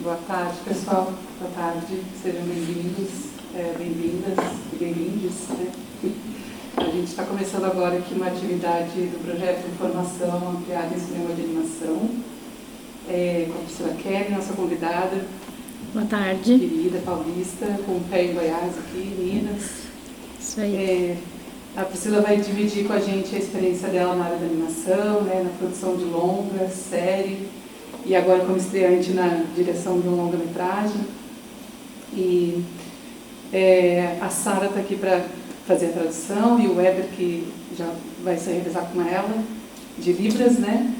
Boa tarde, pessoal. Boa tarde. Sejam bem-vindos, bem-vindas e bem-vindes. Né? A gente está começando agora aqui uma atividade do projeto de formação ampliada em cinema de animação, com a Priscila Kelly, nossa convidada. Boa tarde. Querida, paulista, com o pé em Goiás aqui, Minas. Isso aí. A Priscila vai dividir com a gente a experiência dela na área da animação, né, na produção de longas, série, e agora como estreante na direção de um longa-metragem. E a Sara está aqui para fazer a tradução, e o Weber, que já vai se revezar com ela, de Libras, né?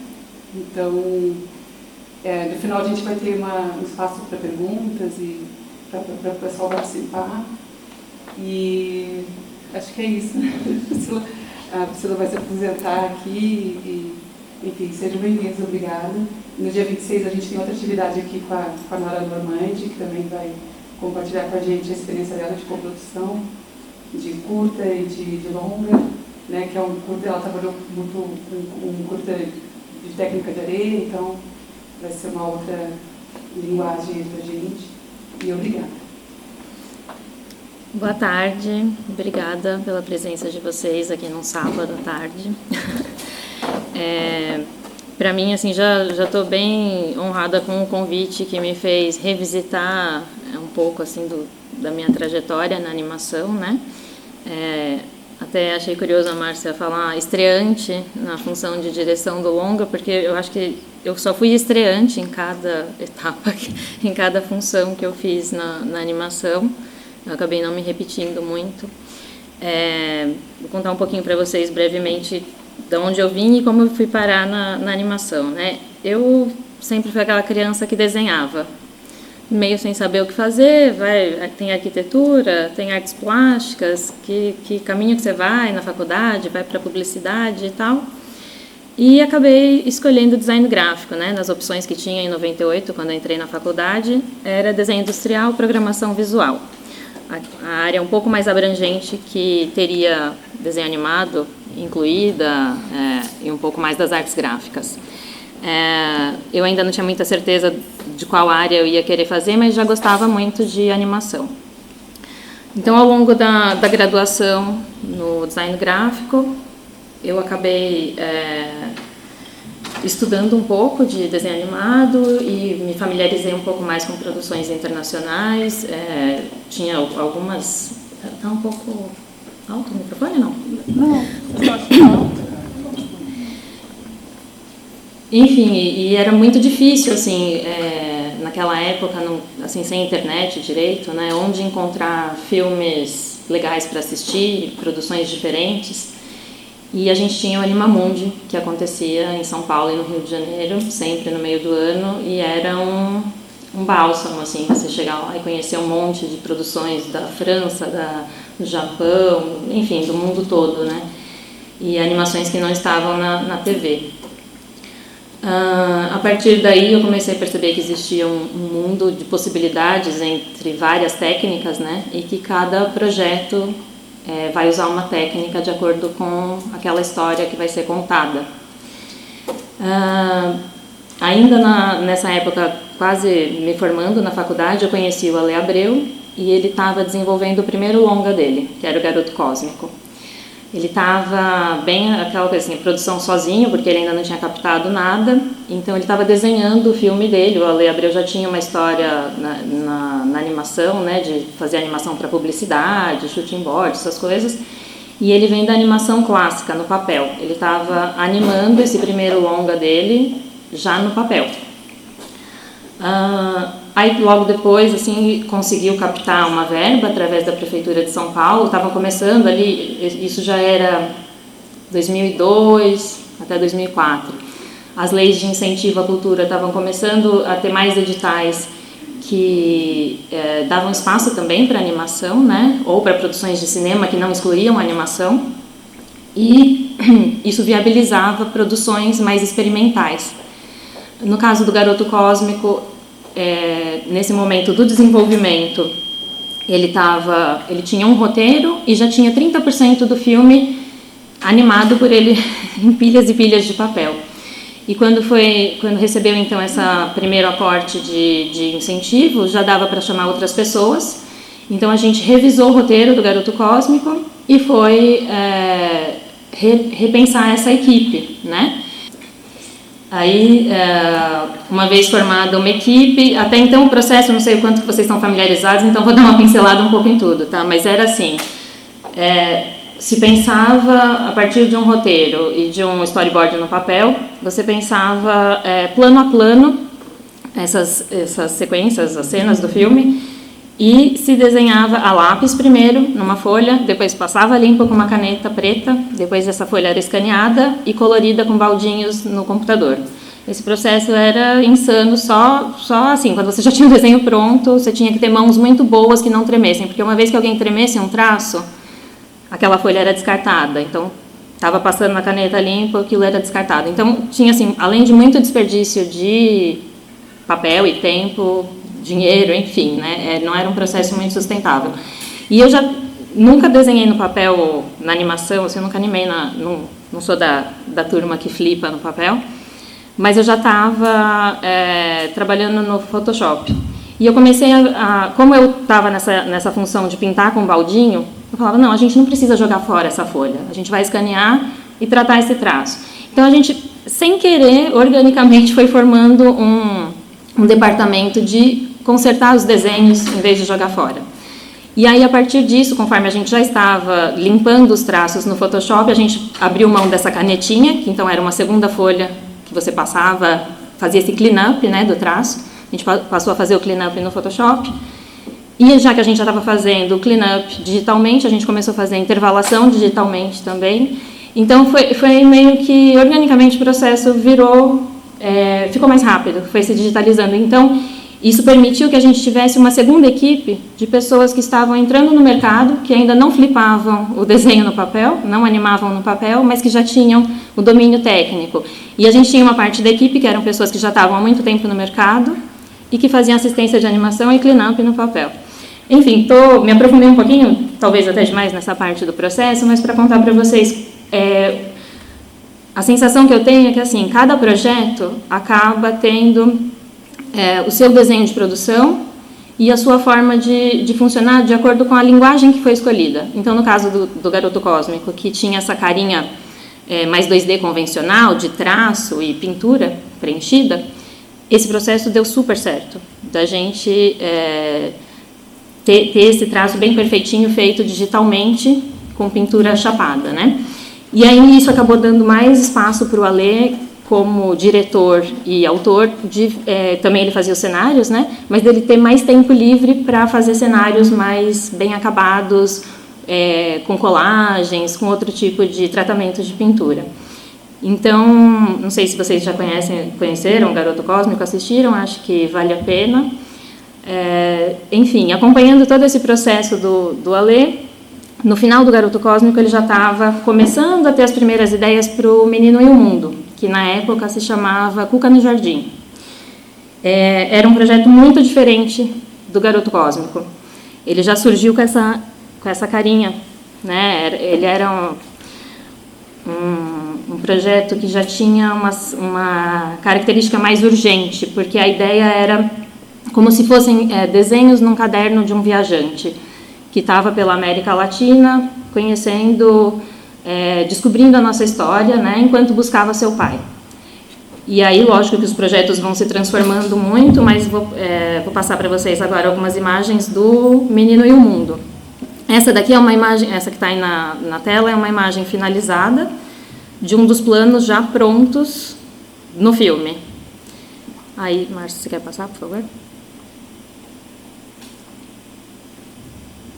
Então, no final a gente vai ter um espaço para perguntas e para o pessoal participar. E acho que é isso, né? A Priscila vai se apresentar aqui e, enfim, sejam bem-vindos, obrigada. No dia 26 a gente tem outra atividade aqui com a Nora Normandi, que também vai compartilhar com a gente a experiência dela de coprodução, de curta e de longa, né? Que é um curta, ela trabalhou muito com um curta de técnica de areia, então vai ser uma outra linguagem para a gente. E obrigada. Boa tarde, obrigada pela presença de vocês aqui num sábado à tarde. Para mim, assim, já estou bem honrada com o convite que me fez revisitar um pouco assim da minha trajetória na animação, né? Até achei curioso a Márcia falar estreante na função de direção do longa, porque eu acho que eu só fui estreante em cada etapa, em cada função que eu fiz na animação. Eu acabei não me repetindo muito. Vou contar um pouquinho para vocês brevemente de onde eu vim e como eu fui parar na animação, né? Eu sempre fui aquela criança que desenhava, meio sem saber o que fazer, tem arquitetura, tem artes plásticas, que caminho que você vai na faculdade, vai para publicidade e tal. E acabei escolhendo design gráfico, né? Nas opções que tinha em 98, quando eu entrei na faculdade, era desenho industrial, programação visual. A área um pouco mais abrangente, que teria desenho animado incluída, e um pouco mais das artes gráficas. Eu ainda não tinha muita certeza de qual área eu ia querer fazer, mas já gostava muito de animação. Então, ao longo da graduação no design gráfico, eu acabei estudando um pouco de desenho animado e me familiarizei um pouco mais com produções internacionais. Tinha algumas... Está um pouco alto o microfone, não? Não, eu acho que alto. Enfim, e era muito difícil, assim, naquela época, assim, sem internet direito, né? Onde encontrar filmes legais para assistir, produções diferentes. E a gente tinha o Animamundi, que acontecia em São Paulo e no Rio de Janeiro, sempre no meio do ano, e era um bálsamo, assim, você chegar lá e conhecer um monte de produções da França, do Japão, enfim, do mundo todo, né? E animações que não estavam na TV. A partir daí eu comecei a perceber que existia um mundo de possibilidades entre várias técnicas, né? E que cada projeto vai usar uma técnica de acordo com aquela história que vai ser contada. Ainda nessa época, quase me formando na faculdade, eu conheci o Ale Abreu e ele estava desenvolvendo o primeiro longa dele, que era o Garoto Cósmico. Ele estava bem aquela coisa assim, produção sozinho, porque ele ainda não tinha captado nada, então ele estava desenhando o filme dele. O Ale Abreu já tinha uma história na animação, né, de fazer animação para publicidade, shooting board, essas coisas, e ele vem da animação clássica, no papel. Ele estava animando esse primeiro longa dele já no papel. Aí logo depois assim conseguiu captar uma verba através da Prefeitura de São Paulo. Estavam começando ali, isso já era 2002 até 2004. As leis de incentivo à cultura estavam começando a ter mais editais que davam espaço também para animação, né? Ou para produções de cinema que não excluíam a animação. E isso viabilizava produções mais experimentais. No caso do Garoto Cósmico, nesse momento do desenvolvimento, ele tinha um roteiro e já tinha 30% do filme animado por ele em pilhas e pilhas de papel. E quando recebeu então esse primeiro aporte de incentivo, já dava para chamar outras pessoas. Então a gente revisou o roteiro do Garoto Cósmico e foi repensar essa equipe, né? Aí, uma vez formada uma equipe, até então o processo, não sei o quanto vocês estão familiarizados, então vou dar uma pincelada um pouco em tudo, tá? Mas era assim, se pensava a partir de um roteiro e de um storyboard no papel, você pensava plano a plano essas sequências, as cenas do filme, e se desenhava a lápis primeiro, numa folha, depois passava limpo com uma caneta preta, depois essa folha era escaneada e colorida com baldinhos no computador. Esse processo era insano, só assim, quando você já tinha o desenho pronto, você tinha que ter mãos muito boas que não tremessem, porque uma vez que alguém tremesse um traço, aquela folha era descartada, então estava passando na caneta limpa, aquilo era descartado. Então tinha assim, além de muito desperdício de papel e tempo, dinheiro, enfim, né? Não era um processo muito sustentável. E eu já nunca desenhei no papel, na animação, assim, eu nunca animei, não sou da turma que flipa no papel, mas eu já estava trabalhando no Photoshop. E eu comecei como eu estava nessa função de pintar com baldinho, eu falava, não, a gente não precisa jogar fora essa folha, a gente vai escanear e tratar esse traço. Então a gente, sem querer, organicamente foi formando um departamento de consertar os desenhos em vez de jogar fora. E aí, a partir disso, conforme a gente já estava limpando os traços no Photoshop, a gente abriu mão dessa canetinha, que então era uma segunda folha que você passava, fazia esse clean-up, né, do traço. A gente passou a fazer o clean-up no Photoshop. E já que a gente já estava fazendo o clean-up digitalmente, a gente começou a fazer a intervalação digitalmente também. Então, foi meio que, organicamente, o processo ficou mais rápido, foi se digitalizando. Então, isso permitiu que a gente tivesse uma segunda equipe de pessoas que estavam entrando no mercado, que ainda não flipavam o desenho no papel, não animavam no papel, mas que já tinham o domínio técnico. E a gente tinha uma parte da equipe que eram pessoas que já estavam há muito tempo no mercado e que faziam assistência de animação e clean-up no papel. Enfim, me aprofundei um pouquinho, talvez até demais nessa parte do processo, mas para contar para vocês, a sensação que eu tenho é que assim, cada projeto acaba tendo o seu desenho de produção e a sua forma de funcionar de acordo com a linguagem que foi escolhida. Então, no caso do Garoto Cósmico, que tinha essa carinha mais 2D convencional, de traço e pintura preenchida, esse processo deu super certo, da gente ter esse traço bem perfeitinho, feito digitalmente, com pintura chapada, né? E aí isso acabou dando mais espaço para o Alê, como diretor e autor, também ele fazia os cenários, né? Mas dele ter mais tempo livre para fazer cenários mais bem acabados, com colagens, com outro tipo de tratamento de pintura. Então, não sei se vocês já conheceram o Garoto Cósmico, assistiram, acho que vale a pena. Enfim, acompanhando todo esse processo do Alê, no final do Garoto Cósmico ele já estava começando a ter as primeiras ideias para o Menino e o Mundo, que na época se chamava Cuca no Jardim. Era um projeto muito diferente do Garoto Cósmico. Ele já surgiu com essa carinha, né? Ele era um projeto que já tinha uma característica mais urgente, porque a ideia era como se fossem desenhos num caderno de um viajante que estava pela América Latina, conhecendo, descobrindo a nossa história, né, enquanto buscava seu pai. E aí, lógico que os projetos vão se transformando muito, mas vou passar para vocês agora algumas imagens do Menino e o Mundo. Essa daqui é uma imagem, essa que está aí na tela, é uma imagem finalizada de um dos planos já prontos no filme. Aí, Márcia, você quer passar, por favor?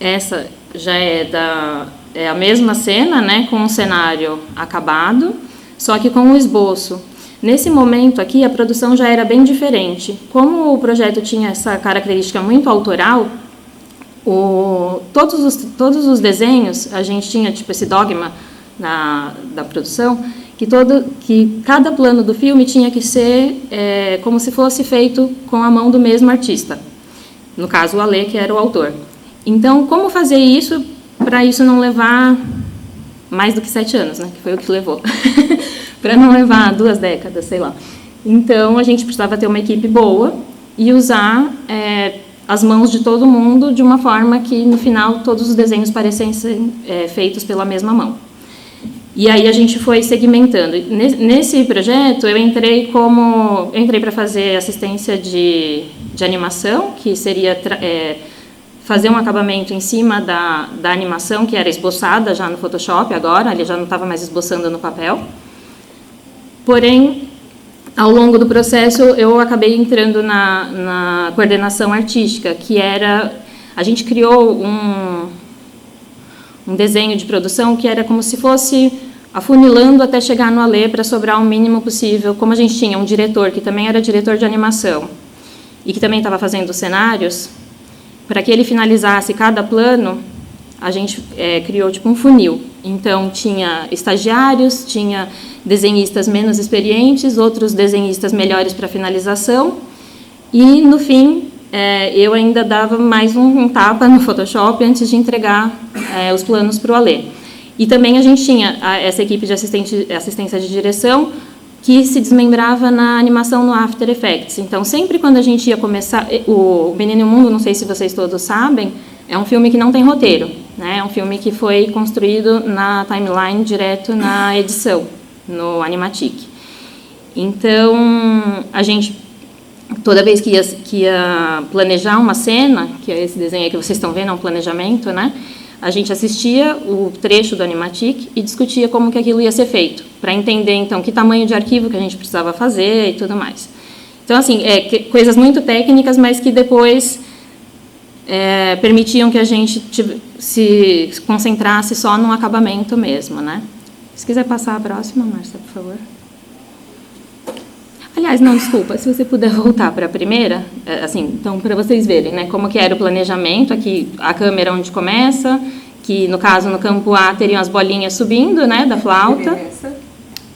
Essa já é a mesma cena, né, com o cenário acabado, só que com o esboço. Nesse momento aqui, a produção já era bem diferente. Como o projeto tinha essa característica muito autoral, todos os desenhos, a gente tinha tipo esse dogma da produção, que cada plano do filme tinha que ser como se fosse feito com a mão do mesmo artista. No caso, o Alê, que era o autor. Então, como fazer isso para isso não levar mais do que 7 anos, né? Que foi o que levou. para não levar 2 décadas, sei lá. Então, a gente precisava ter uma equipe boa e usar as mãos de todo mundo de uma forma que, no final, todos os desenhos parecessem feitos pela mesma mão. E aí a gente foi segmentando. Nesse projeto, eu entrei para fazer assistência de animação, que seria fazer um acabamento em cima da animação, que era esboçada já no Photoshop agora, ele já não estava mais esboçando no papel. Porém, ao longo do processo, eu acabei entrando na coordenação artística, que era... A gente criou um desenho de produção que era como se fosse afunilando até chegar no Alê para sobrar o mínimo possível. Como a gente tinha um diretor que também era diretor de animação e que também estava fazendo cenários, para que ele finalizasse cada plano, a gente criou tipo um funil. Então, tinha estagiários, tinha desenhistas menos experientes, outros desenhistas melhores para finalização, e, no fim, eu ainda dava mais um tapa no Photoshop antes de entregar os planos para o Alê. E também a gente tinha essa equipe de assistência de direção que se desmembrava na animação no After Effects. Então, sempre quando a gente ia começar... O Menino e o Mundo, não sei se vocês todos sabem, é um filme que não tem roteiro, né? É um filme que foi construído na timeline direto na edição, no Animatic. Então, a gente, toda vez que ia planejar uma cena, que é esse desenho aí que vocês estão vendo, é um planejamento, né? A gente assistia o trecho do Animatic e discutia como que aquilo ia ser feito, para entender, então, que tamanho de arquivo que a gente precisava fazer e tudo mais. Então, assim, coisas muito técnicas, mas que depois permitiam que a gente se concentrasse só no acabamento mesmo, né? Se quiser passar a próxima, Márcia, por favor. Aliás, não, desculpa, se você puder voltar para a primeira, assim, então, para vocês verem, né, como que era o planejamento, aqui a câmera onde começa, que, no caso, no campo A, teriam as bolinhas subindo, né, da flauta.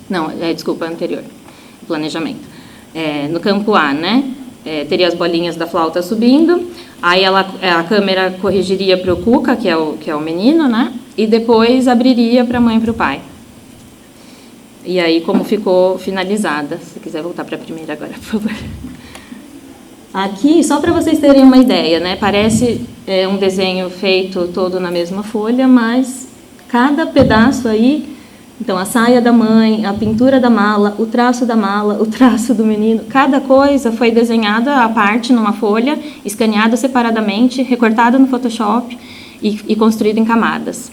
Não, desculpa, anterior, planejamento. No campo A, né, teria as bolinhas da flauta subindo, aí a câmera corrigiria para o Cuca, que é o menino, né, e depois abriria para a mãe e para o pai. E aí, como ficou finalizada. Se quiser voltar para a primeira agora, por favor. Aqui, só para vocês terem uma ideia, né? Parece um desenho feito todo na mesma folha, mas cada pedaço aí... Então, a saia da mãe, a pintura da mala, o traço da mala, o traço do menino, cada coisa foi desenhada à parte numa folha, escaneada separadamente, recortada no Photoshop e construída em camadas.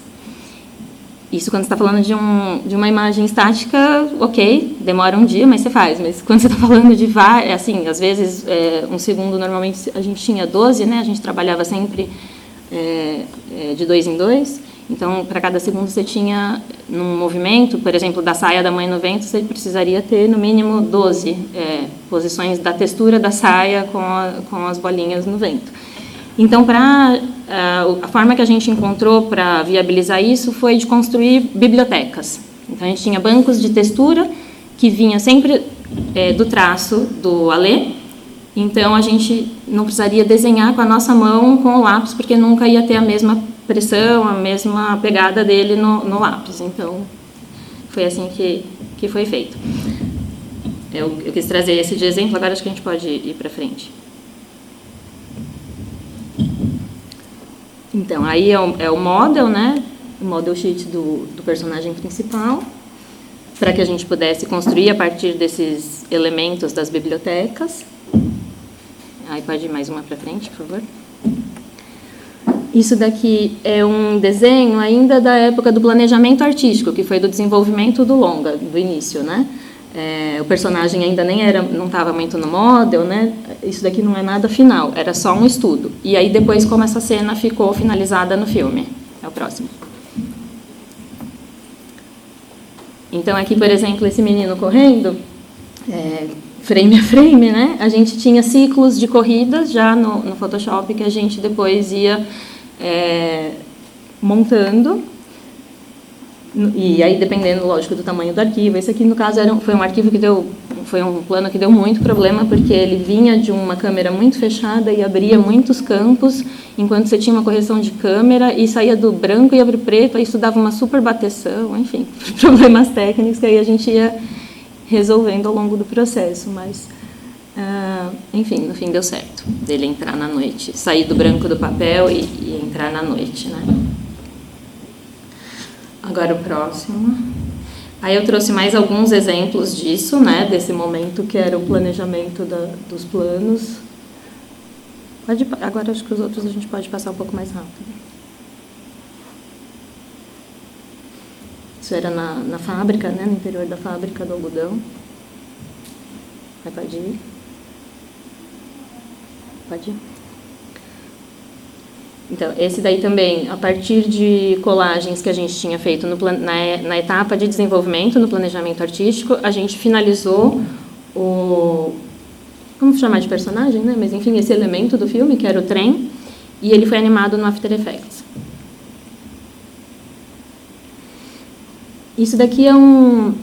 Isso quando você está falando de uma imagem estática, ok, demora um dia, mas você faz. Mas quando você está falando de várias, assim, às vezes, um segundo, normalmente a gente tinha 12, né? A gente trabalhava sempre de 2 em 2. Então, para cada segundo você tinha, num movimento, por exemplo, da saia da mãe no vento, você precisaria ter, no mínimo, 12 posições da textura da saia com as bolinhas no vento. Então, a forma que a gente encontrou para viabilizar isso foi de construir bibliotecas. Então, a gente tinha bancos de textura que vinha sempre do traço do Alê. Então, a gente não precisaria desenhar com a nossa mão com o lápis, porque nunca ia ter a mesma pressão, a mesma pegada dele no lápis. Então, foi assim que foi feito. Eu quis trazer esse de exemplo, agora acho que a gente pode ir para frente. Então, aí é o model, né? O model sheet do personagem principal, para que a gente pudesse construir a partir desses elementos das bibliotecas. Aí pode ir mais uma para frente, por favor. Isso daqui é um desenho ainda da época do planejamento artístico, que foi do desenvolvimento do longa, do início, né? O personagem ainda não estava muito no model, né? Isso daqui não é nada final, era só um estudo. E aí depois como essa cena ficou finalizada no filme. É o próximo. Então aqui, por exemplo, esse menino correndo, frame a frame, né? A gente tinha ciclos de corridas já no Photoshop que a gente depois ia montando. E aí, dependendo, lógico, do tamanho do arquivo. Esse aqui, no caso, foi um arquivo foi um plano que deu muito problema, porque ele vinha de uma câmera muito fechada e abria muitos campos, enquanto você tinha uma correção de câmera e saía do branco e ia para o preto, aí isso dava uma super bateção, enfim, problemas técnicos que aí a gente ia resolvendo ao longo do processo, mas, enfim, no fim deu certo, dele entrar na noite, sair do branco do papel e entrar na noite, né? Agora o próximo. Aí eu trouxe mais alguns exemplos disso, né, desse momento que era o planejamento dos planos. Agora acho que os outros a gente pode passar um pouco mais rápido. Isso era na fábrica, né, no interior da fábrica do algodão. Pode ir. Pode ir. Então, esse daí também, a partir de colagens que a gente tinha feito na etapa de desenvolvimento, no planejamento artístico, a gente finalizou vamos chamar de personagem, né? Mas, enfim, esse elemento do filme, que era o trem, e ele foi animado no After Effects. Isso daqui é uma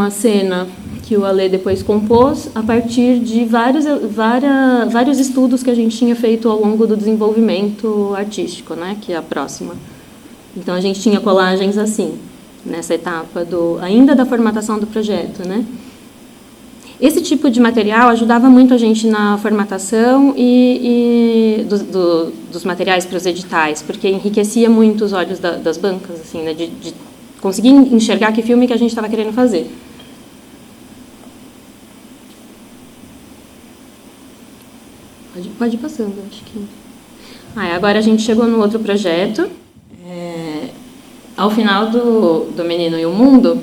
cena que o Ale depois compôs a partir de vários estudos que a gente tinha feito ao longo do desenvolvimento artístico, né, que é a próxima. Então, a gente tinha colagens assim, nessa etapa ainda da formatação do projeto, né. Esse tipo de material ajudava muito a gente na formatação dos materiais para os editais, porque enriquecia muito os olhos das bancas, assim, né, de conseguir enxergar que filme que a gente estava querendo fazer. Pode ir passando, acho que... agora a gente chegou no outro projeto. Ao final do Menino e o Mundo,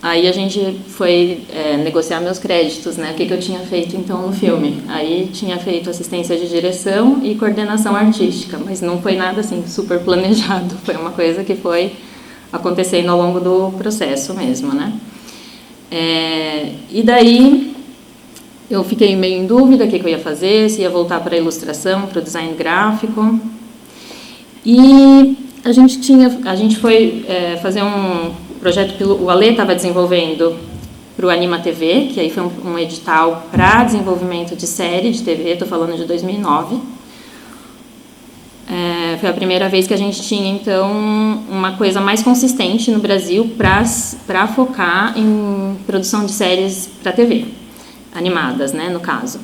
aí a gente foi negociar meus créditos, né? O que eu tinha feito, então, no filme. Aí tinha feito assistência de direção e coordenação artística, mas não foi nada, assim, super planejado. Foi uma coisa que foi acontecendo ao longo do processo mesmo, né? E daí... eu fiquei meio em dúvida o que eu ia fazer, se ia voltar para a ilustração, para o design gráfico. E a gente foi fazer um projeto, o Ale estava desenvolvendo para o Anima TV, que aí foi um edital para desenvolvimento de série de TV, estou falando de 2009. Foi a primeira vez que a gente tinha, então, uma coisa mais consistente no Brasil para focar em produção de séries para TV. Animadas, né, no caso.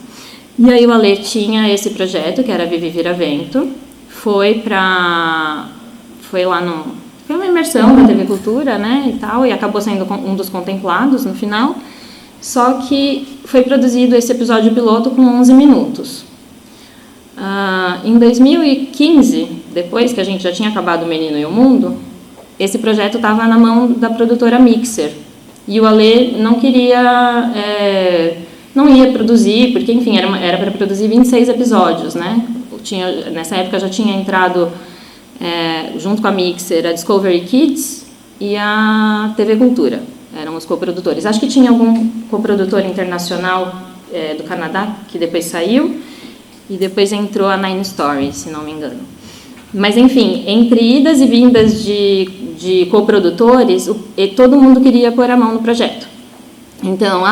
E aí o Ale tinha esse projeto, que era Vivi Vira Vento, foi uma imersão da TV Cultura, né, e tal, e acabou sendo um dos contemplados no final, só que foi produzido esse episódio piloto com 11 minutos. Em 2015, depois que a gente já tinha acabado O Menino e o Mundo, esse projeto estava na mão da produtora Mixer, e o Ale não queria... não ia produzir, porque, enfim, era para produzir 26 episódios, né? Nessa época já tinha entrado, junto com a Mixer, a Discovery Kids e a TV Cultura. Eram os coprodutores. Acho que tinha algum coprodutor internacional do Canadá, que depois saiu, e depois entrou a Nine Stories, se não me engano. Mas, enfim, entre idas e vindas de coprodutores, todo mundo queria pôr a mão no projeto. Então,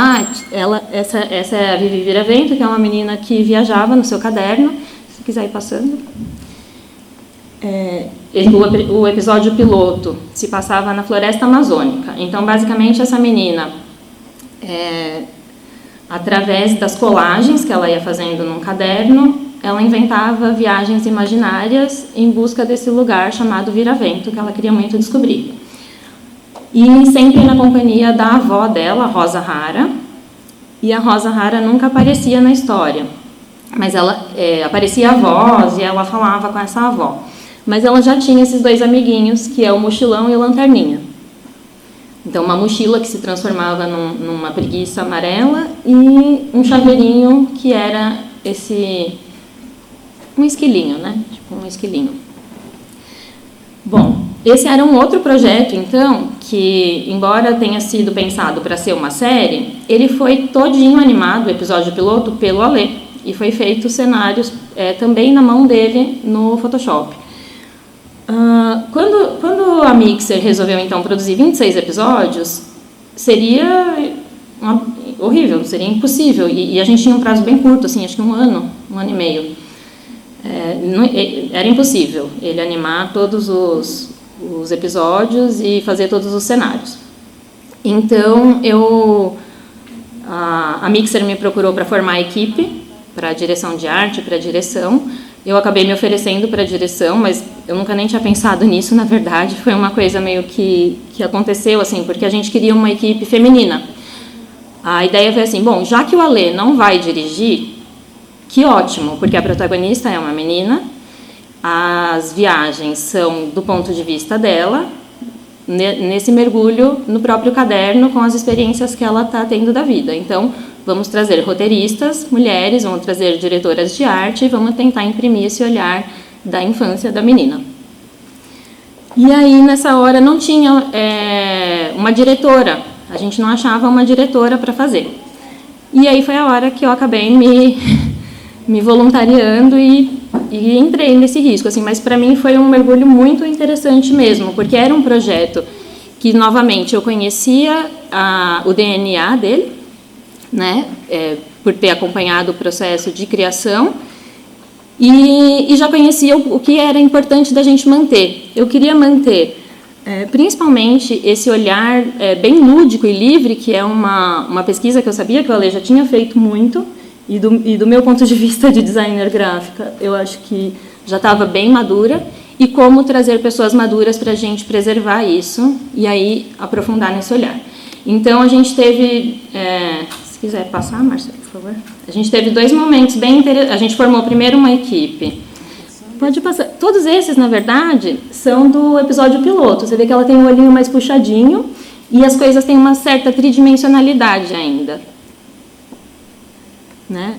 essa é a Vivi Vira Vento, que é uma menina que viajava no seu caderno, se quiser ir passando. O episódio piloto se passava na floresta amazônica. Então, basicamente, essa menina, através das colagens que ela ia fazendo num caderno, ela inventava viagens imaginárias em busca desse lugar chamado Vira Vento, que ela queria muito descobrir. E sempre na companhia da avó dela, Rosa Hara, e a Rosa Hara nunca aparecia na história, mas ela aparecia a voz e ela falava com essa avó. Mas ela já tinha esses dois amiguinhos, que é o mochilão e o lanterninha. Então, uma mochila que se transformava numa preguiça amarela e um chaveirinho que era um esquilinho, né? Tipo um esquilinho. Bom, esse era um outro projeto, então, que, embora tenha sido pensado para ser uma série, ele foi todinho animado, o episódio piloto, pelo Ale. E foi feito cenários também na mão dele no Photoshop. Quando a Mixer resolveu, então, produzir 26 episódios, seria horrível, seria impossível. E a gente tinha um prazo bem curto, assim, acho que um ano e meio. Era impossível ele animar todos os episódios e fazer todos os cenários. Então, a Mixer me procurou para formar a equipe, para a direção de arte, para a direção. Eu acabei me oferecendo para a direção, mas eu nunca nem tinha pensado nisso, na verdade. Foi uma coisa meio que aconteceu, assim, porque a gente queria uma equipe feminina. A ideia foi assim, bom, já que o Alê não vai dirigir, que ótimo, porque a protagonista é uma menina, as viagens são do ponto de vista dela, nesse mergulho no próprio caderno com as experiências que ela está tendo da vida. Então, vamos trazer roteiristas, mulheres, vamos trazer diretoras de arte e vamos tentar imprimir esse olhar da infância da menina. E aí, nessa hora, não tinha uma diretora, a gente não achava uma diretora para fazer. E aí foi a hora que eu acabei me voluntariando e entrei nesse risco, assim, mas para mim foi um mergulho muito interessante mesmo, porque era um projeto que, novamente, eu conhecia o DNA dele, né, por ter acompanhado o processo de criação, e já conhecia o que era importante da gente manter. Eu queria manter, principalmente, esse olhar bem lúdico e livre, que é uma pesquisa que eu sabia que o Ale já tinha feito muito, e do meu ponto de vista de designer gráfica, eu acho que já estava bem madura, e como trazer pessoas maduras para a gente preservar isso, e aí aprofundar nesse olhar. Então, a gente teve... se quiser passar, Marcelo, por favor. A gente teve 2 momentos bem interessantes. A gente formou primeiro uma equipe. Pode passar. Todos esses, na verdade, são do episódio piloto. Você vê que ela tem um olhinho mais puxadinho, e as coisas têm uma certa tridimensionalidade ainda. Né?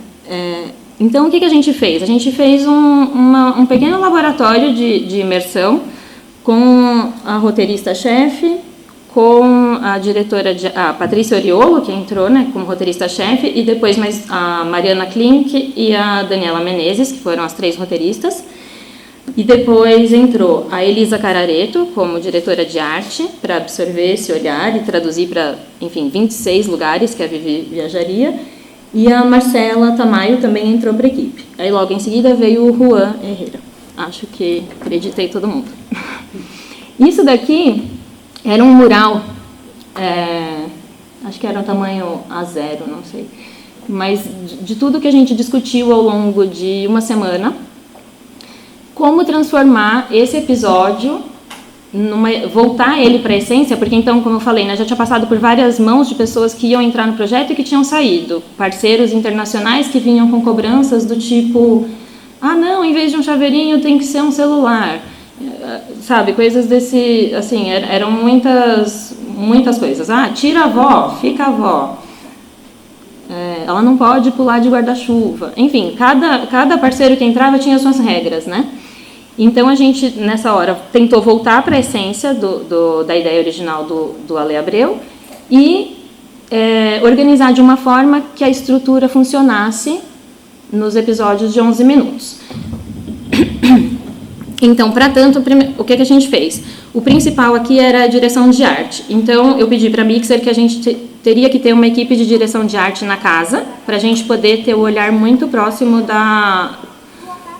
Então, o que a gente fez? A gente fez um pequeno laboratório de imersão com a roteirista-chefe, com a diretora, a Patrícia Oriolo, que entrou, né, como roteirista-chefe, e depois mais a Mariana Klink e a Daniela Menezes, que foram as 3 roteiristas. E depois entrou a Elisa Carareto como diretora de arte, para absorver esse olhar e traduzir para, enfim, 26 lugares que a Vivi viajaria. E a Marcela Tamayo também entrou para a equipe. Aí logo em seguida veio o Juan Herrera. Acho que acreditei todo mundo. Isso daqui era um mural, acho que era um tamanho A0, não sei. Mas de tudo que a gente discutiu ao longo de uma semana, como transformar esse episódio, voltar ele para a essência, porque então, como eu falei, né, já tinha passado por várias mãos de pessoas que iam entrar no projeto e que tinham saído. Parceiros internacionais que vinham com cobranças do tipo, não, em vez de um chaveirinho tem que ser um celular. Sabe, coisas desse, assim, eram muitas coisas. Tira a avó, fica a avó. Ela não pode pular de guarda-chuva. Enfim, cada parceiro que entrava tinha suas regras, né? Então, a gente, nessa hora, tentou voltar para a essência da ideia original do Ale Abreu e organizar de uma forma que a estrutura funcionasse nos episódios de 11 minutos. Então, para tanto, o que a gente fez? O principal aqui era a direção de arte. Então, eu pedi para a Mixer que a gente teria que ter uma equipe de direção de arte na casa, para a gente poder ter o olhar muito próximo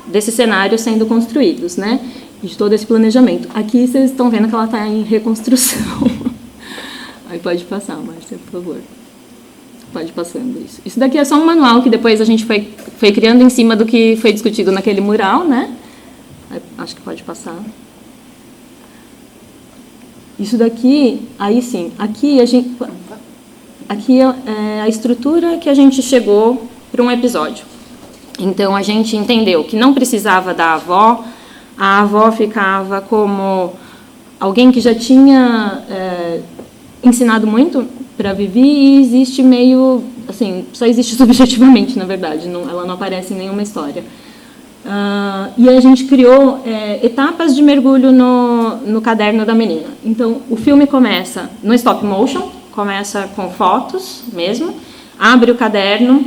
desses cenários sendo construídos, né? De todo esse planejamento. Aqui vocês estão vendo que ela está em reconstrução. Aí pode passar, Márcia, por favor. Pode passando isso. Isso daqui é só um manual que depois a gente foi criando em cima do que foi discutido naquele mural, né? Acho que pode passar. Isso daqui, aí sim, aqui é a estrutura que a gente chegou para um episódio. Então, a gente entendeu que não precisava da avó, a avó ficava como alguém que já tinha ensinado muito para Vivi e existe meio, assim, só existe subjetivamente, na verdade, ela não aparece em nenhuma história. E a gente criou etapas de mergulho no caderno da menina. Então, o filme começa no stop motion, começa com fotos mesmo, abre o caderno,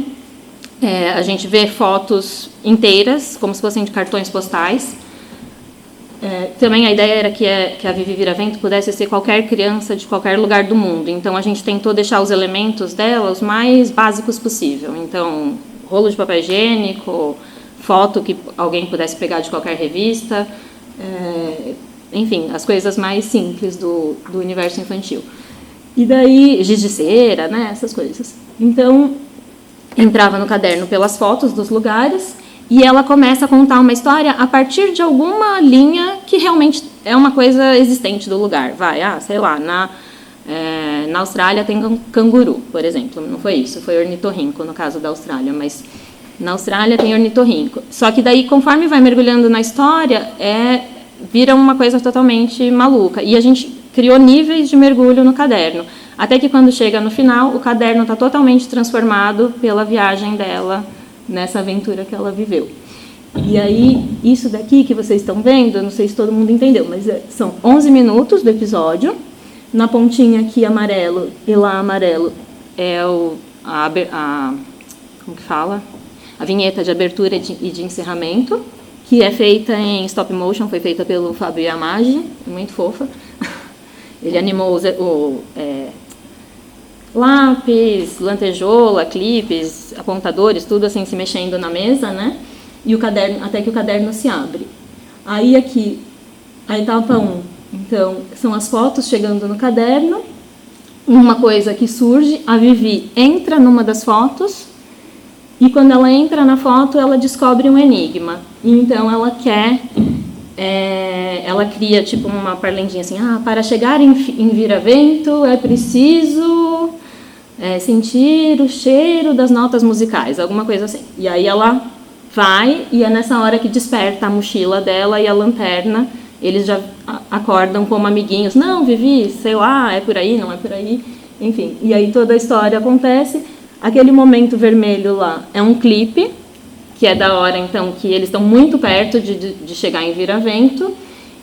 a gente vê fotos inteiras, como se fossem de cartões postais. Também a ideia era que a Vivi Viravento pudesse ser qualquer criança de qualquer lugar do mundo. Então, a gente tentou deixar os elementos dela os mais básicos possível. Então, rolo de papel higiênico, foto que alguém pudesse pegar de qualquer revista, enfim, as coisas mais simples do universo infantil. E daí, giz de cera, né, essas coisas. Então, entrava no caderno pelas fotos dos lugares e ela começa a contar uma história a partir de alguma linha que realmente é uma coisa existente do lugar. Sei lá, na Austrália tem canguru, por exemplo. Não foi isso, foi ornitorrinco no caso da Austrália, mas na Austrália tem ornitorrinco. Só que daí, conforme vai mergulhando na história, vira uma coisa totalmente maluca. E a gente criou níveis de mergulho no caderno. Até que quando chega no final, o caderno está totalmente transformado pela viagem dela nessa aventura que ela viveu. E aí, isso daqui que vocês estão vendo, não sei se todo mundo entendeu, mas são 11 minutos do episódio. Na pontinha aqui amarelo e lá amarelo é como que fala? A vinheta de abertura e de encerramento, que é feita em stop motion, foi feita pelo Fábio Yamagi, muito fofa. Ele animou lápis, lantejola, clipes, apontadores, tudo assim se mexendo na mesa, né? E o caderno, até que o caderno se abre. Aí aqui, a etapa 1, então, são as fotos chegando no caderno. Uma coisa que surge, a Vivi entra numa das fotos e quando ela entra na foto, ela descobre um enigma. Então, ela cria tipo uma parlendinha assim, para chegar em Viravento é preciso sentir o cheiro das notas musicais, alguma coisa assim. E aí ela vai e é nessa hora que desperta a mochila dela e a lanterna. Eles já acordam como amiguinhos. Não, Vivi, sei lá, é por aí, não é por aí. Enfim, e aí toda a história acontece. Aquele momento vermelho lá é um clipe, que é da hora, então, que eles estão muito perto de chegar em Viravento.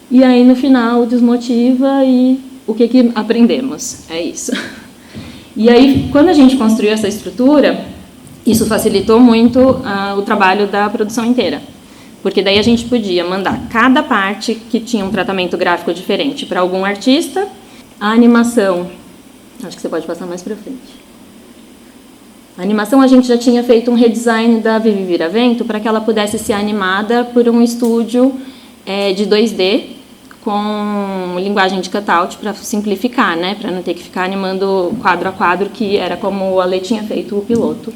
E aí, no final, desmotiva e o que aprendemos? É isso. E aí, quando a gente construiu essa estrutura, isso facilitou muito o trabalho da produção inteira. Porque daí a gente podia mandar cada parte que tinha um tratamento gráfico diferente para algum artista. A animação, acho que você pode passar mais para frente. A animação a gente já tinha feito um redesign da Vivi Viravento para que ela pudesse ser animada por um estúdio de 2D com linguagem de cutout para simplificar, né? Para não ter que ficar animando quadro a quadro, que era como a Lê tinha feito o piloto.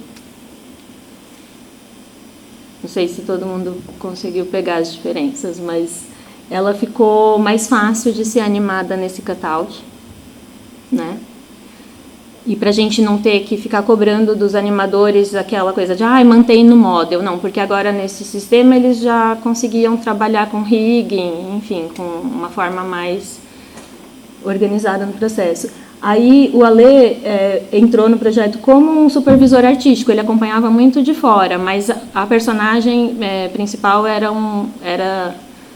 Não sei se todo mundo conseguiu pegar as diferenças, mas ela ficou mais fácil de ser animada nesse cutout, né? E para a gente não ter que ficar cobrando dos animadores aquela coisa de mantém no model, não, porque agora nesse sistema eles já conseguiam trabalhar com rigging, enfim, com uma forma mais organizada no processo. Aí o Alê entrou no projeto como um supervisor artístico, ele acompanhava muito de fora, mas a personagem principal era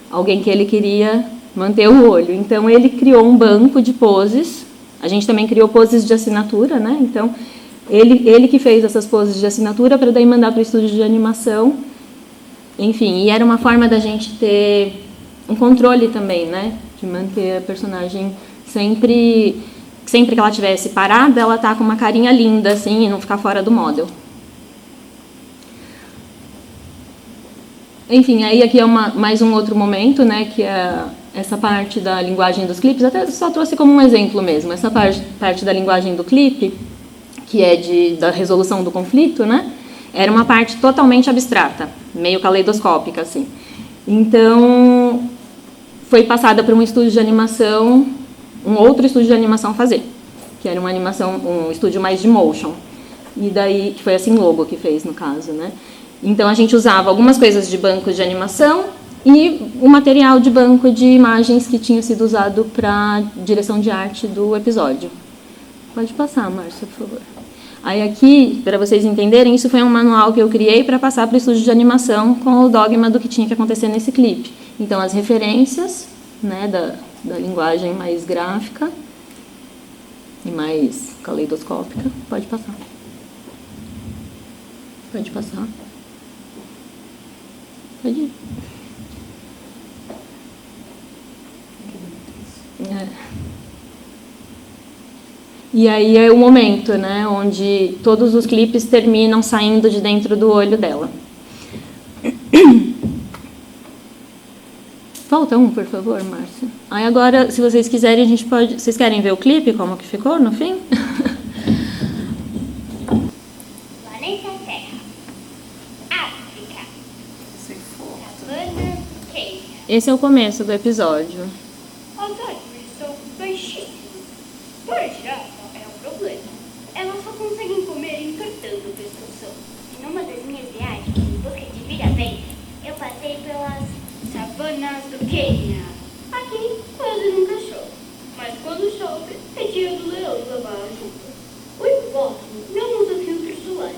alguém que ele queria manter o olho. Então ele criou um banco de poses, a gente também criou poses de assinatura, né? Então ele que fez essas poses de assinatura para daí mandar para o estúdio de animação. Enfim, e era uma forma da gente ter um controle também, né? De manter a personagem sempre que ela estivesse parada, ela tá com uma carinha linda, assim, e não ficar fora do model. Enfim, aí aqui é mais um outro momento, né, que é essa parte da linguagem dos clipes, até só trouxe como um exemplo mesmo, essa parte da linguagem do clipe, que é da resolução do conflito, né, era uma parte totalmente abstrata, meio caleidoscópica, assim. Então, foi passada para um estúdio de animação, um outro estúdio de animação fazer, que era um estúdio mais de motion, e daí, que foi assim Logo que fez, no caso, né. Então, a gente usava algumas coisas de banco de animação e o material de banco de imagens que tinha sido usado para direção de arte do episódio. Pode passar, Márcia, por favor. Aí aqui, para vocês entenderem, isso foi um manual que eu criei para passar para o estúdio de animação com o dogma do que tinha que acontecer nesse clipe. Então, as referências, né, da linguagem mais gráfica e mais caleidoscópica. Pode passar. Pode passar. Pode ir. E aí é o momento, né, onde todos os clipes terminam saindo de dentro do olho dela. Volta um, por favor, Márcia. Aí agora, se vocês quiserem, a gente pode... Vocês querem ver o clipe, como que ficou no fim? Planeta Terra. África. Savana, Quênia. Esse é o começo do episódio. As árvores são baixíssimas. Por girafa é um problema. Elas só conseguem comer entortando o pescoço. Numa das minhas viagens em busca de vira-vento, eu passei pelas savanas do Quênia. Aqui quase nunca chove, mas quando chove é dia do leão lavar a chuva. O hipopótamo não usa filtro solar,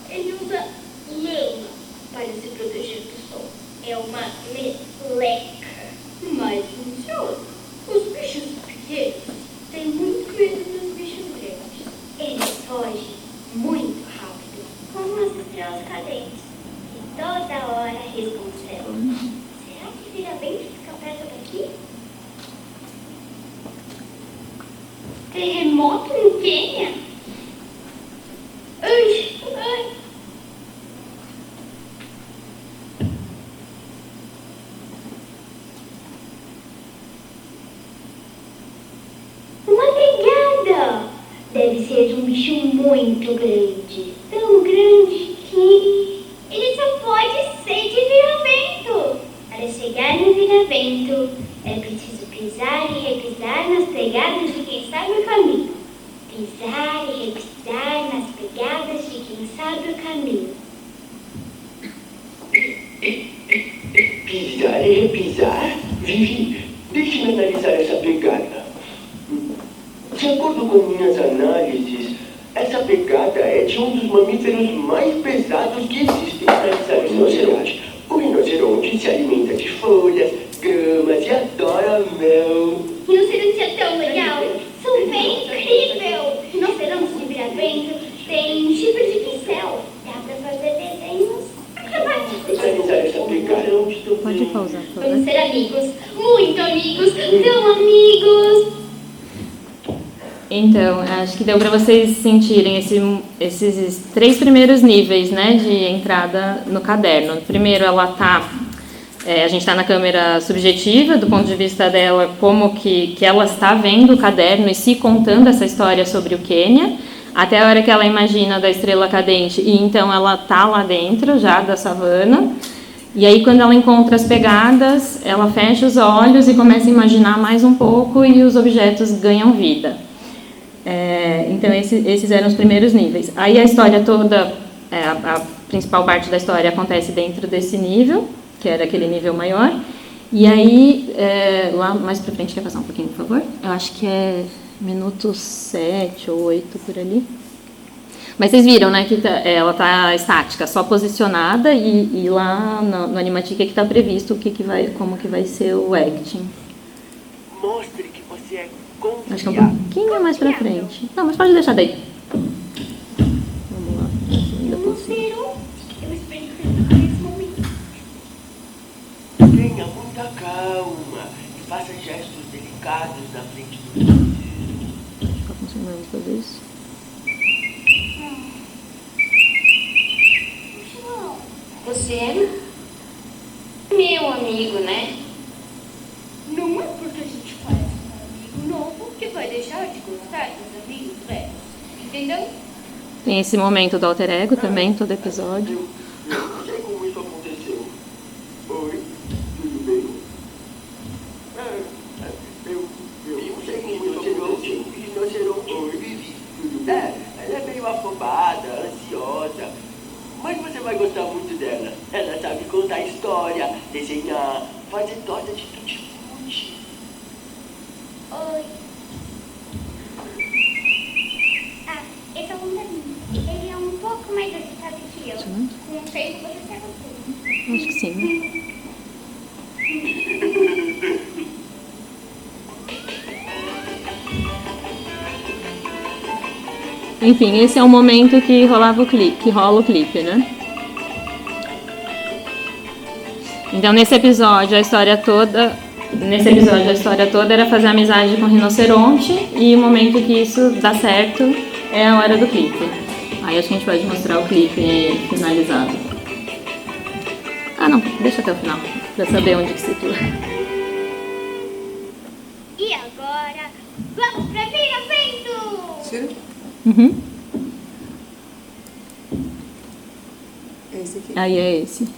ele usa lama para se proteger do sol. É uma meleca, mas funciona. Os bichos pequenos têm muito medo dos bichos grandes. Eles fogem muito rápido, como as estrelas cadentes, e toda hora riscam o céu. Será que vira-vento fica perto daqui? Terremoto no Quênia? Ai, ai. Uma pegada! Deve ser um bicho muito grande. Tão grande que ele só pode ser de vira-vento. Para chegar no vira-vento, é preciso pisar e repisar nas pegadas de quem sabe o caminho. Pisar e repisar nas pegadas de quem sabe o caminho. Pisar e repisar? Vivi, deixe-me analisar essa pegada. De acordo com minhas análises, essa pegada é de um dos mamíferos mais pesados que existem. Analisar o rinoceronte. O rinoceronte se alimenta de folhas, gramas e adora mel. Rinoceronte é tão legal, super incrível. Rinoceronte de vira-vento tem chifre de pincel. Dá pra fazer desenhos acrobáticos. Analisar essa pegada. Pode pausar, por favor. Vamos ser amigos, muito amigos, tão amigos. Então, acho que deu para vocês sentirem esses 3 primeiros níveis, né, de entrada no caderno. Primeiro, ela tá, a gente está na câmera subjetiva, do ponto de vista dela, como que ela está vendo o caderno e se contando essa história sobre o Quênia, até a hora que ela imagina da estrela cadente, e então ela tá lá dentro já da savana. E aí, quando ela encontra as pegadas, ela fecha os olhos e começa a imaginar mais um pouco e os objetos ganham vida. Então, esses eram os primeiros níveis. Aí, a história toda, a principal parte da história acontece dentro desse nível, que era aquele nível maior. E aí, lá mais pra frente, quer passar um pouquinho, por favor? Eu acho que é minuto 7 ou 8 por ali. Mas vocês viram, né, que ela tá estática, só posicionada, e lá no animatic que está previsto como que vai ser o acting. Mostre que você é confiável. Acho que é um pouquinho mais pra frente. Não, mas pode deixar daí. Vamos lá. Ainda consigo. Eu espero que nesse momento. Tenha muita calma e faça gestos delicados na frente do vídeo. Tá conseguindo fazer isso? Você é meu amigo, né? Não é porque a gente faz um amigo novo que vai deixar de gostar dos amigos velhos. Entendeu? Tem esse momento do alter ego também, todo episódio. Eu não sei como isso aconteceu. Oi, tudo bem? Eu não sei como isso aconteceu. Rinoceronte. Oi, Vivi, tudo bem? Ela é meio afobada, ansiosa. Mas você vai gostar muito dela. Ela sabe contar história, desenhar, fazer torta de tutti-frutti. Oi. Ah, esse é o Lundarinho. Ele é um pouco mais agitado que eu. Com o tempo você se acostuma. Acho que sim, né? Enfim, esse é o momento que rolava o clipe, que rola o clipe, né? Então, nesse episódio a história toda era fazer amizade com o rinoceronte, e o momento que isso dá certo é a hora do clipe. Aí acho que a gente pode mostrar o clipe finalizado. Ah, não, deixa até o final, pra saber onde que situa. Tira? Uhum. Esse aqui. Aí é esse.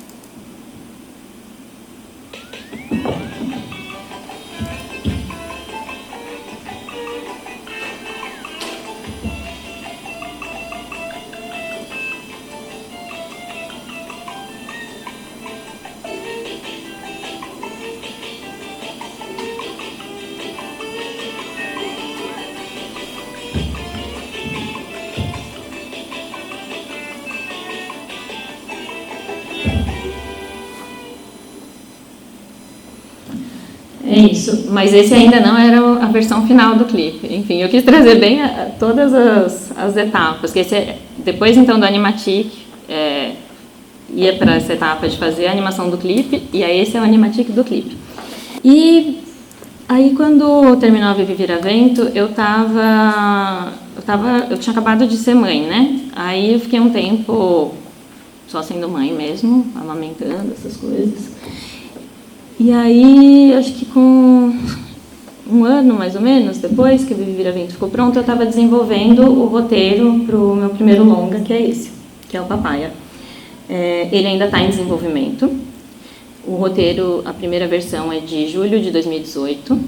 É isso, mas esse ainda não era a versão final do clipe. Enfim, eu quis trazer bem todas as etapas, que depois então do Animatic, ia para essa etapa de fazer a animação do clipe, e aí esse é o Animatic do clipe. E aí quando terminou a Vivi Viravento, eu tinha acabado de ser mãe, né? Aí eu fiquei um tempo só sendo mãe mesmo, amamentando, essas coisas. E aí, acho que com um ano, mais ou menos, depois que o Vivi Viravento ficou pronto, eu estava desenvolvendo o roteiro para o meu primeiro longa, que é esse, que é o Papaya. Ele ainda está em desenvolvimento. O roteiro, a primeira versão é de julho de 2018,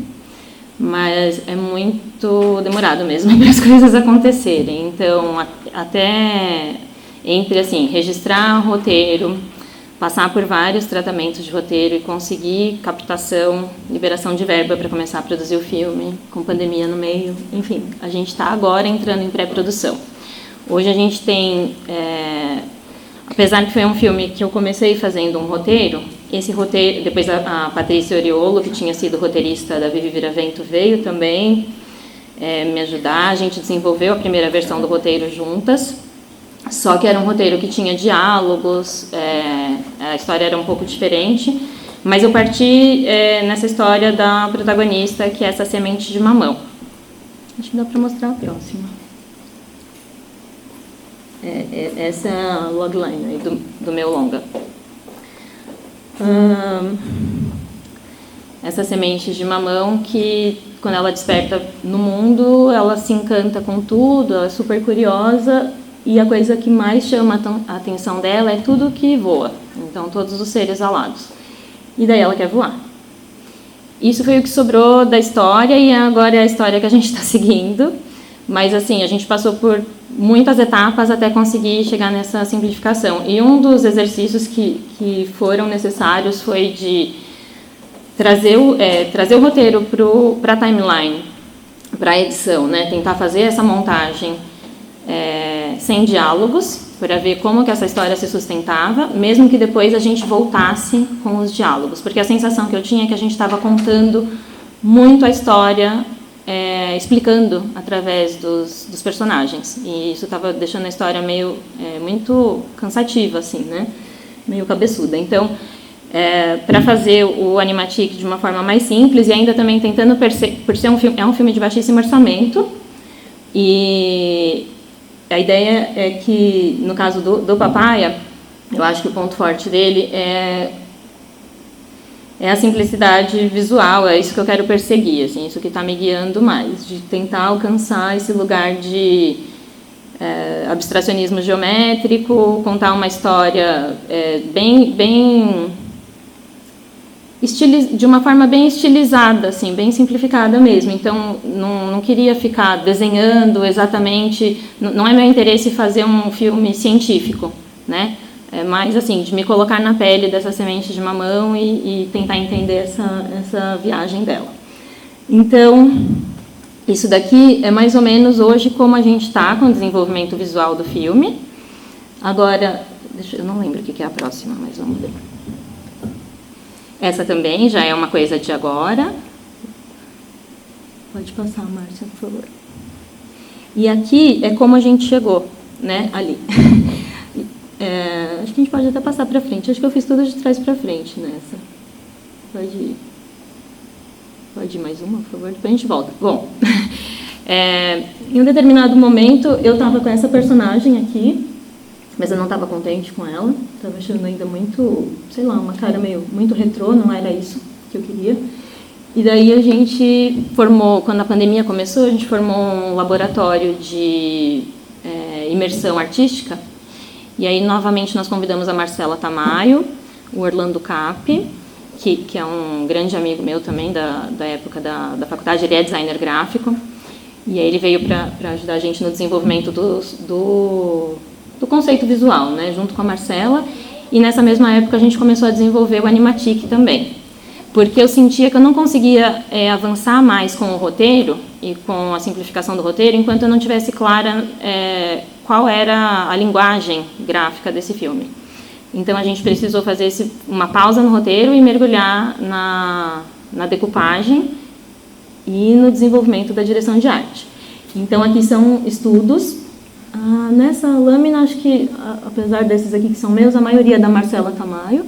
mas é muito demorado mesmo para as coisas acontecerem. Então, até entre, assim, registrar o roteiro, passar por vários tratamentos de roteiro e conseguir captação, liberação de verba para começar a produzir o filme, com pandemia no meio. Enfim, a gente está agora entrando em pré-produção. Hoje a gente tem, apesar que foi um filme que eu comecei fazendo um roteiro, esse roteiro, depois a Patrícia Oriolo, que tinha sido roteirista da Vivi Viravento, veio também me ajudar. A gente desenvolveu a primeira versão do roteiro juntas. Só que era um roteiro que tinha diálogos, a história era um pouco diferente, mas eu parti nessa história da protagonista, que é essa semente de mamão. Acho que dá para mostrar a próxima. Essa é a logline aí do meu longa. Essa semente de mamão que, quando ela desperta no mundo, ela se encanta com tudo, ela é super curiosa. E a coisa que mais chama a atenção dela é tudo que voa. Então, todos os seres alados. E daí ela quer voar. Isso foi o que sobrou da história e agora é a história que a gente está seguindo. Mas, assim, a gente passou por muitas etapas até conseguir chegar nessa simplificação. E um dos exercícios que foram necessários foi de trazer o roteiro para a timeline, para a edição, né? Tentar fazer essa montagem sem diálogos, para ver como que essa história se sustentava, mesmo que depois a gente voltasse com os diálogos, porque a sensação que eu tinha é que a gente estava contando muito a história, explicando através dos personagens, e isso estava deixando a história meio muito cansativa, assim, né? Meio cabeçuda. Então, para fazer o Animatic de uma forma mais simples e ainda também tentando, por ser um filme de baixíssimo orçamento, e a ideia é que, no caso do Papaya, eu acho que o ponto forte dele é a simplicidade visual, é isso que eu quero perseguir, assim, isso que está me guiando mais, de tentar alcançar esse lugar de abstracionismo geométrico, contar uma história de uma forma bem estilizada, assim, bem simplificada mesmo. Então, não queria ficar desenhando exatamente, não é meu interesse fazer um filme científico, né? É mais, assim, de me colocar na pele dessa semente de mamão e tentar entender essa viagem dela. Então, isso daqui é mais ou menos hoje como a gente está com o desenvolvimento visual do filme. Agora, eu não lembro o que é a próxima, mas vamos ver. Essa também já é uma coisa de agora. Pode passar, Márcia, por favor. E aqui é como a gente chegou, né, ali. Acho que a gente pode até passar para frente. Acho que eu fiz tudo de trás para frente nessa. Pode ir mais uma, por favor? Depois a gente volta. Bom, em um determinado momento eu estava com essa personagem aqui, mas eu não estava contente com ela, estava achando ainda muito, sei lá, uma cara meio muito retrô, não era isso que eu queria. E daí a gente formou, quando a pandemia começou, a gente formou um laboratório de imersão artística. E aí, novamente, nós convidamos a Marcela Tamayo, o Orlando Cap, que é um grande amigo meu também da época da faculdade, ele é designer gráfico. E aí ele veio para ajudar a gente no desenvolvimento do conceito visual, né, junto com a Marcela. E nessa mesma época a gente começou a desenvolver o Animatic também. Porque eu sentia que eu não conseguia avançar mais com o roteiro e com a simplificação do roteiro enquanto eu não tivesse clara qual era a linguagem gráfica desse filme. Então a gente precisou fazer uma pausa no roteiro e mergulhar na decupagem e no desenvolvimento da direção de arte. Então aqui são estudos. Nessa lâmina, acho que, apesar desses aqui que são meus, a maioria é da Marcela Tamayo.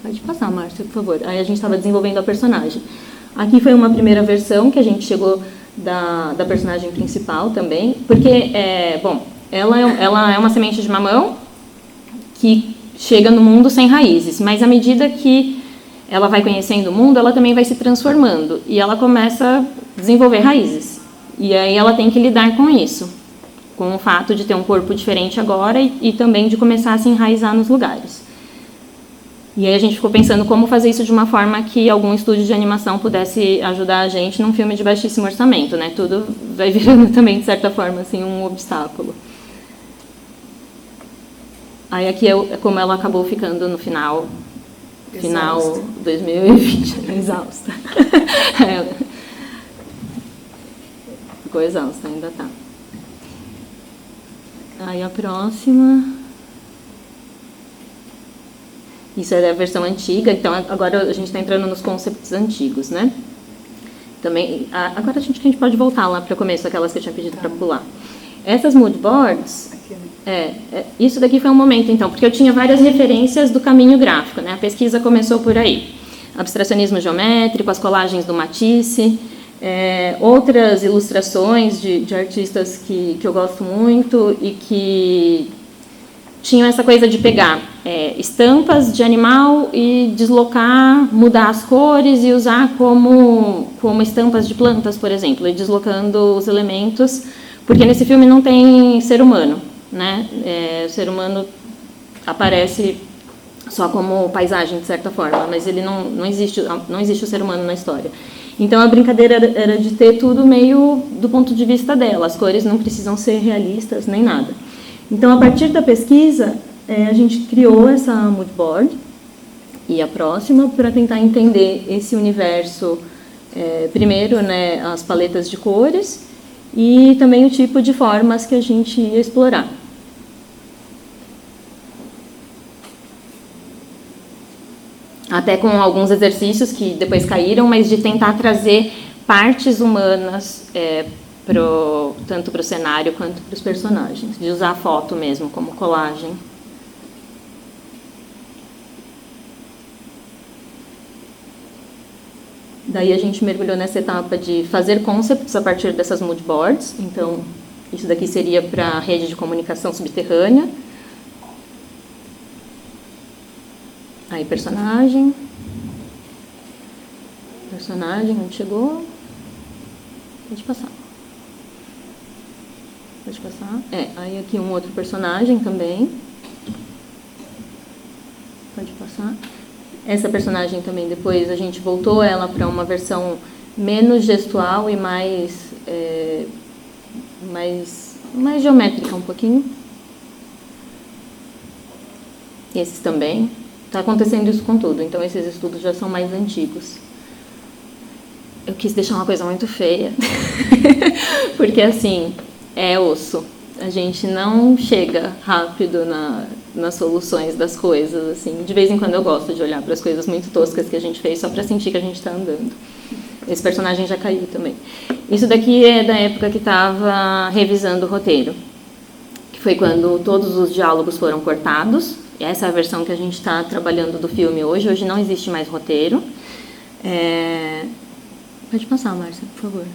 Pode passar, Márcia, por favor. Aí a gente estava desenvolvendo a personagem. Aqui foi uma primeira versão que a gente chegou da personagem principal também, porque, ela é uma semente de mamão que chega no mundo sem raízes, mas à medida que ela vai conhecendo o mundo, ela também vai se transformando e ela começa a desenvolver raízes. E aí ela tem que lidar com isso, com o fato de ter um corpo diferente agora e também de começar a se enraizar nos lugares. E aí a gente ficou pensando como fazer isso de uma forma que algum estúdio de animação pudesse ajudar a gente num filme de baixíssimo orçamento, né? Tudo vai virando também, de certa forma, assim, um obstáculo. Aí aqui é como ela acabou ficando no final 2020, exausta. Ficou exausta, ainda tá. Aí a próxima... Isso é a versão antiga, então agora a gente está entrando nos conceitos antigos, né? Também, agora a gente pode voltar lá para o começo, aquelas que eu tinha pedido para pular. Essas moodboards, isso daqui foi um momento, então, porque eu tinha várias referências do caminho gráfico, né? A pesquisa começou por aí. Abstracionismo geométrico, as colagens do Matisse, outras ilustrações de artistas que eu gosto muito e que tinham essa coisa de pegar estampas de animal e deslocar, mudar as cores e usar como estampas de plantas, por exemplo, e deslocando os elementos, porque nesse filme não tem ser humano, né? O ser humano aparece só como paisagem, de certa forma, mas ele não existe o ser humano na história. Então a brincadeira era de ter tudo meio do ponto de vista dela, as cores não precisam ser realistas nem nada. Então, a partir da pesquisa, a gente criou essa moodboard e a próxima para tentar entender esse universo, primeiro, né, as paletas de cores e também o tipo de formas que a gente ia explorar. Até com alguns exercícios que depois caíram, mas de tentar trazer partes humanas tanto para o cenário quanto para os personagens, de usar a foto mesmo como colagem. Daí a gente mergulhou nessa etapa de fazer concepts a partir dessas moodboards. Então, isso daqui seria para a rede de comunicação subterrânea. Aí, personagem, onde chegou? Pode passar. Pode passar. Aí aqui um outro personagem também. Pode passar. Essa personagem também, depois a gente voltou ela para uma versão menos gestual e mais geométrica um pouquinho. Esses também. Está acontecendo isso com tudo, então esses estudos já são mais antigos. Eu quis deixar uma coisa muito feia, porque assim, é osso. A gente não chega rápido nas soluções das coisas, assim. De vez em quando eu gosto de olhar para as coisas muito toscas que a gente fez só para sentir que a gente está andando. Esse personagem já caiu também. Isso daqui é da época que estava revisando o roteiro, que foi quando todos os diálogos foram cortados. Essa é a versão que a gente está trabalhando do filme hoje. Hoje não existe mais roteiro. Pode passar, Márcia, por favor.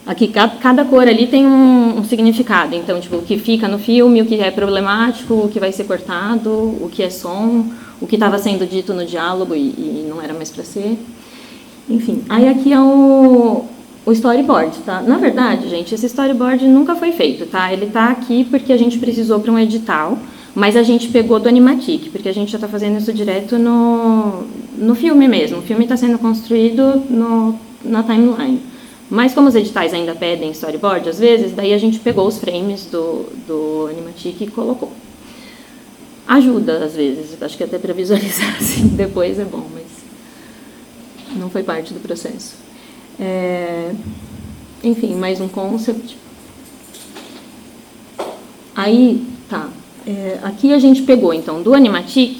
Aqui, cada cor ali tem um significado. Então, tipo, o que fica no filme, o que é problemático, o que vai ser cortado, o que é som, o que estava sendo dito no diálogo e não era mais para ser. Enfim, aí aqui é o storyboard, tá? Na verdade, gente, esse storyboard nunca foi feito, tá? Ele tá aqui porque a gente precisou para um edital, mas a gente pegou do Animatic, porque a gente já está fazendo isso direto no filme mesmo. O filme está sendo construído na timeline. Mas como os editais ainda pedem storyboard, às vezes, daí a gente pegou os frames do Animatic e colocou. Ajuda, às vezes, acho que até para visualizar assim, depois é bom, mas não foi parte do processo. Enfim, mais um concept. Aí, tá. Aqui a gente pegou, então, do Animatic,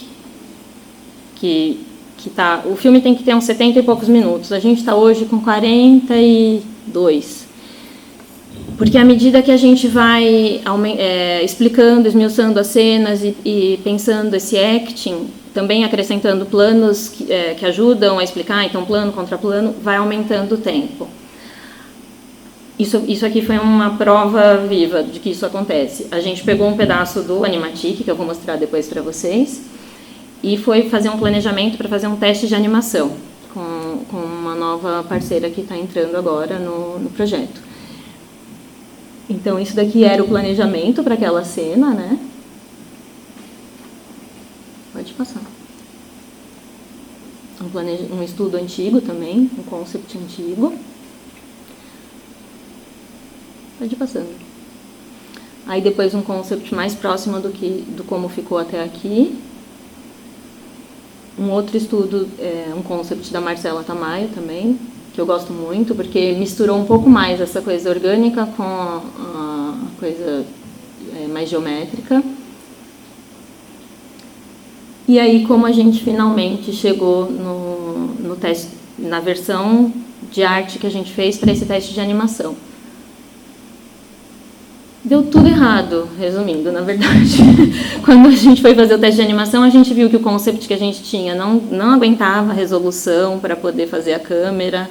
que tá, o filme tem que ter uns 70 e poucos minutos. A gente está hoje com 42. Porque à medida que a gente vai explicando, esmiuçando as cenas e pensando esse acting, também acrescentando planos que ajudam a explicar, então plano contra plano, vai aumentando o tempo. Isso aqui foi uma prova viva de que isso acontece. A gente pegou um pedaço do Animatic, que eu vou mostrar depois para vocês, e foi fazer um planejamento para fazer um teste de animação com uma nova parceira que está entrando agora no projeto. Então, isso daqui era o planejamento para aquela cena, né? Pode passar. Um estudo antigo também, um concept antigo. Pode ir passando. Aí depois um concept mais próximo do como ficou até aqui. Um outro estudo, um concept da Marcela Tamayo também, que eu gosto muito, porque misturou um pouco mais essa coisa orgânica com a coisa mais geométrica. E aí, como a gente finalmente chegou no teste, na versão de arte que a gente fez para esse teste de animação. Deu tudo errado, resumindo, na verdade. Quando a gente foi fazer o teste de animação, a gente viu que o concept que a gente tinha não aguentava a resolução para poder fazer a câmera,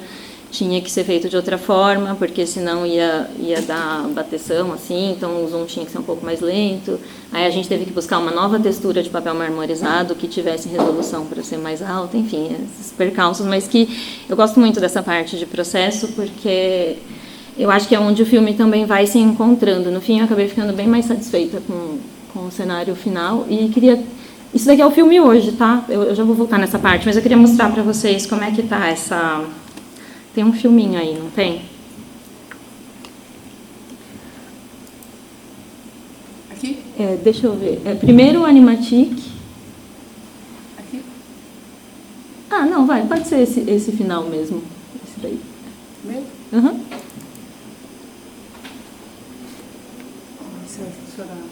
tinha que ser feito de outra forma, porque senão ia dar bateção, assim, então o zoom tinha que ser um pouco mais lento. Aí a gente teve que buscar uma nova textura de papel marmorizado que tivesse resolução para ser mais alta, enfim, esses percalços, mas que eu gosto muito dessa parte de processo, porque eu acho que é onde o filme também vai se encontrando. No fim, eu acabei ficando bem mais satisfeita com o cenário final e queria... Isso daqui é o filme hoje, tá? Eu já vou voltar nessa parte, mas eu queria mostrar para vocês como é que tá essa... Tem um filminho aí, não tem? Aqui? Deixa eu ver. Primeiro o Animatic. Aqui? Ah, não, pode ser esse final mesmo. Esse daí. Meu? Uhum. Se vai funcionar.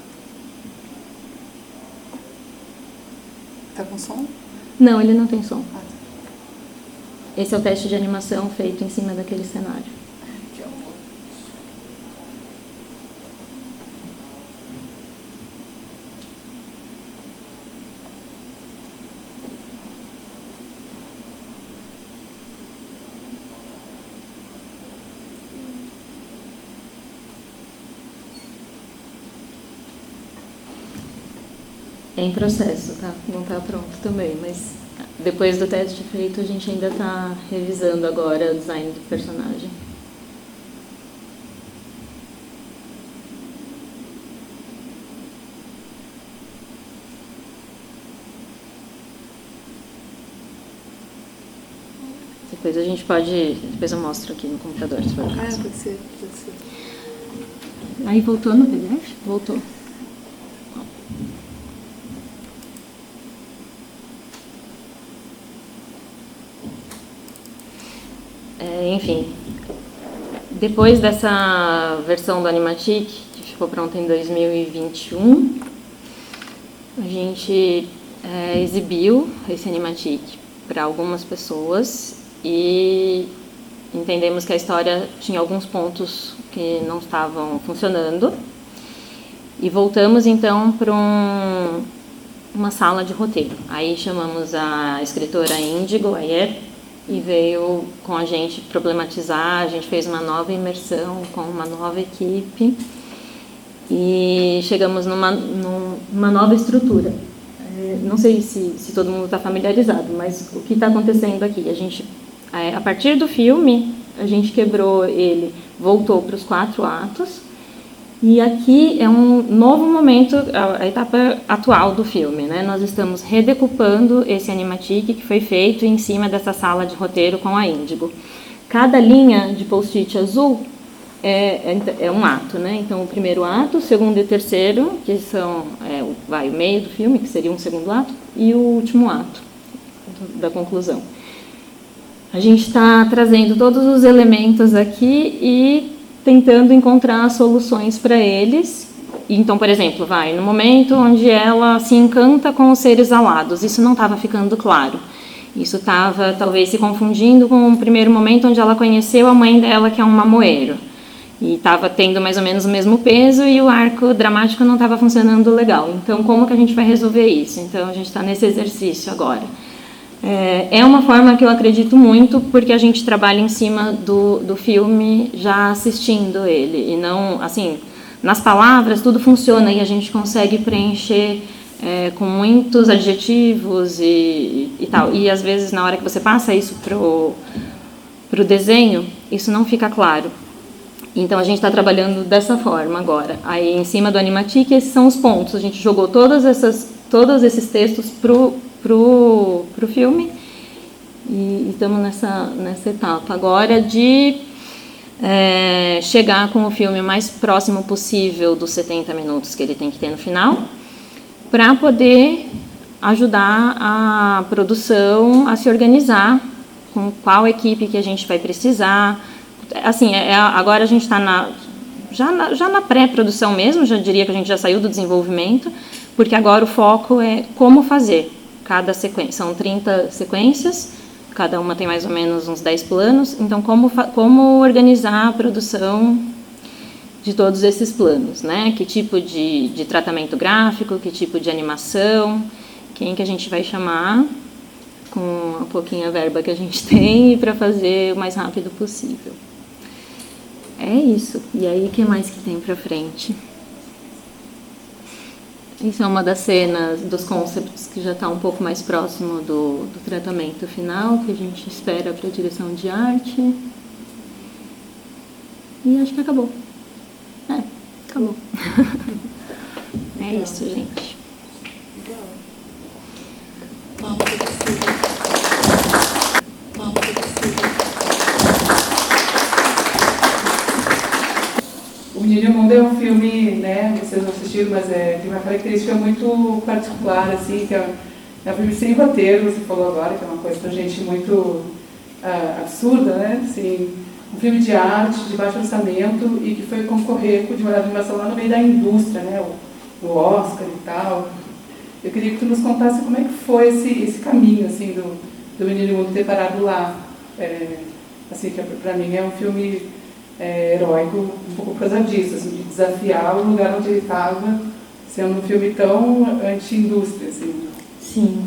Tá com som? Não, ele não tem som. Ah, tá. Esse é o teste de animação feito em cima daquele cenário. Que amor. É em processo, tá? Não está pronto também, mas depois do teste feito, a gente ainda está revisando agora o design do personagem. Depois a gente pode... Depois eu mostro aqui no computador, se for o caso. Pode ser, pode ser. Aí voltou no PDF? Voltou. Enfim, depois dessa versão do Animatic, que ficou pronta em 2021, a gente exibiu esse Animatic para algumas pessoas e entendemos que a história tinha alguns pontos que não estavam funcionando e voltamos então para uma sala de roteiro. Aí chamamos a escritora Índigo Ayer e veio com a gente problematizar. A gente fez uma nova imersão com uma nova equipe e chegamos numa nova estrutura. Não sei se todo mundo está familiarizado, mas o que está acontecendo aqui? A gente A partir do filme, a gente quebrou ele, voltou para os 4 atos, e aqui é um novo momento, a etapa atual do filme, né? Nós estamos redecupando esse animatic que foi feito em cima dessa sala de roteiro com a Índigo. Cada linha de post-it azul é um ato, né? Então, o primeiro ato, o segundo e o terceiro, que são o meio do filme, que seria um segundo ato, e o último ato da conclusão. A gente está trazendo todos os elementos aqui e tentando encontrar soluções para eles. Então, por exemplo, no momento onde ela se encanta com os seres alados, isso não estava ficando claro. Isso estava, talvez, se confundindo com o primeiro momento onde ela conheceu a mãe dela, que é um mamoeiro. E estava tendo mais ou menos o mesmo peso e o arco dramático não estava funcionando legal. Então, como que a gente vai resolver isso? Então, a gente está nesse exercício agora. É uma forma que eu acredito muito, porque a gente trabalha em cima do filme já assistindo ele. E não, assim, nas palavras tudo funciona e a gente consegue preencher com muitos adjetivos e tal. E às vezes, na hora que você passa isso pro desenho, isso não fica claro. Então, a gente está trabalhando dessa forma agora. Aí, em cima do animatic, esses são os pontos. A gente jogou todos esses textos pro filme e estamos nessa etapa agora de chegar com o filme o mais próximo possível dos 70 minutos que ele tem que ter no final, para poder ajudar a produção a se organizar com qual equipe que a gente vai precisar. Assim, agora a gente está já na pré-produção mesmo, já diria que a gente já saiu do desenvolvimento, porque agora o foco é como fazer cada sequência. São 30 sequências, cada uma tem mais ou menos uns 10 planos, então como organizar a produção de todos esses planos, né? Que tipo de tratamento gráfico, que tipo de animação, quem que a gente vai chamar com a pouquinha verba que a gente tem para fazer o mais rápido possível. É isso. E aí, o que mais que tem para frente? Isso é uma das cenas, dos concepts que já está um pouco mais próximo do tratamento final, que a gente espera para a direção de arte. E acho que acabou. Acabou. É isso, gente. O Menino e o Mundo é um filme, né, vocês não assistiram, mas tem uma característica muito particular, assim, que é um filme sem roteiro, você falou agora, que é uma coisa pra gente muito absurda, né, assim, um filme de arte, de baixo orçamento, e que foi concorrer com o de melhor animação lá no meio da indústria, né, o Oscar e tal. Eu queria que tu nos contasse como é que foi esse caminho, assim, do Menino e o Mundo ter parado lá. Assim, que pra mim é um filme heróico, um pouco por causa disso, assim, de desafiar o lugar onde ele estava, sendo um filme tão anti-indústria, assim. Sim.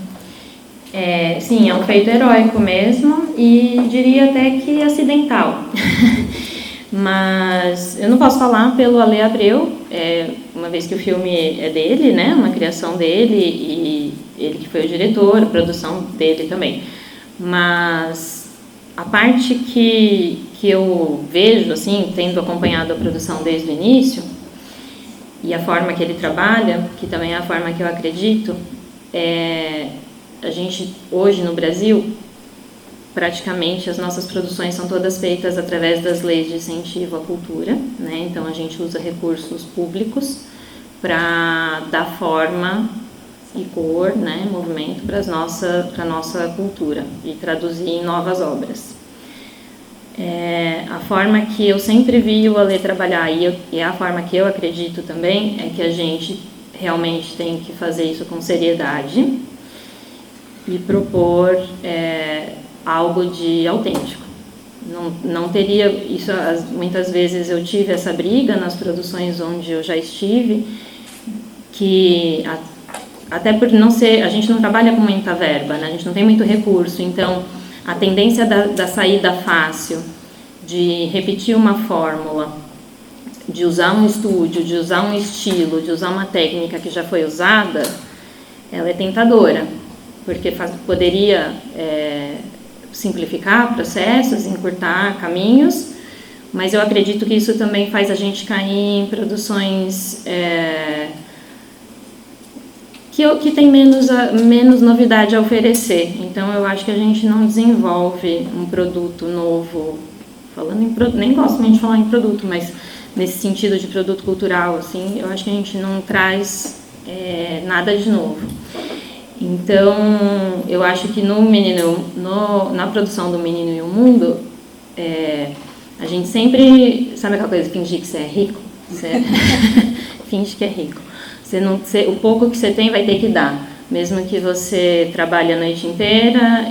Sim, é um feito heróico mesmo e diria até que acidental. Mas eu não posso falar pelo Ale Abreu, uma vez que o filme é dele, né, uma criação dele, e ele que foi o diretor, a produção dele também. Mas a parte que eu vejo, assim, tendo acompanhado a produção desde o início, e a forma que ele trabalha, que também é a forma que eu acredito, a gente, hoje no Brasil, praticamente as nossas produções são todas feitas através das leis de incentivo à cultura, né? Então a gente usa recursos públicos para dar forma e cor, né, movimento para a nossa cultura e traduzir em novas obras. A forma que eu sempre vi o Ale trabalhar e a forma que eu acredito também é que a gente realmente tem que fazer isso com seriedade e propor algo de autêntico. Não teria isso. Muitas vezes eu tive essa briga nas produções onde eu já estive, que até por não ser, a gente não trabalha com muita verba, né? A gente não tem muito recurso, então a tendência da saída fácil, de repetir uma fórmula, de usar um estúdio, de usar um estilo, de usar uma técnica que já foi usada, ela é tentadora, porque poderia simplificar processos, encurtar caminhos, mas eu acredito que isso também faz a gente cair em produções que tem menos novidade a oferecer. Então eu acho que a gente não desenvolve um produto novo, nem gosto muito de falar em produto, mas nesse sentido de produto cultural, assim, eu acho que a gente não traz nada de novo. Então eu acho que na produção do Menino e o Mundo, a gente sempre, sabe aquela coisa, fingir que você é rico? Finge que é rico. O pouco que você tem vai ter que dar, mesmo que você trabalhe a noite inteira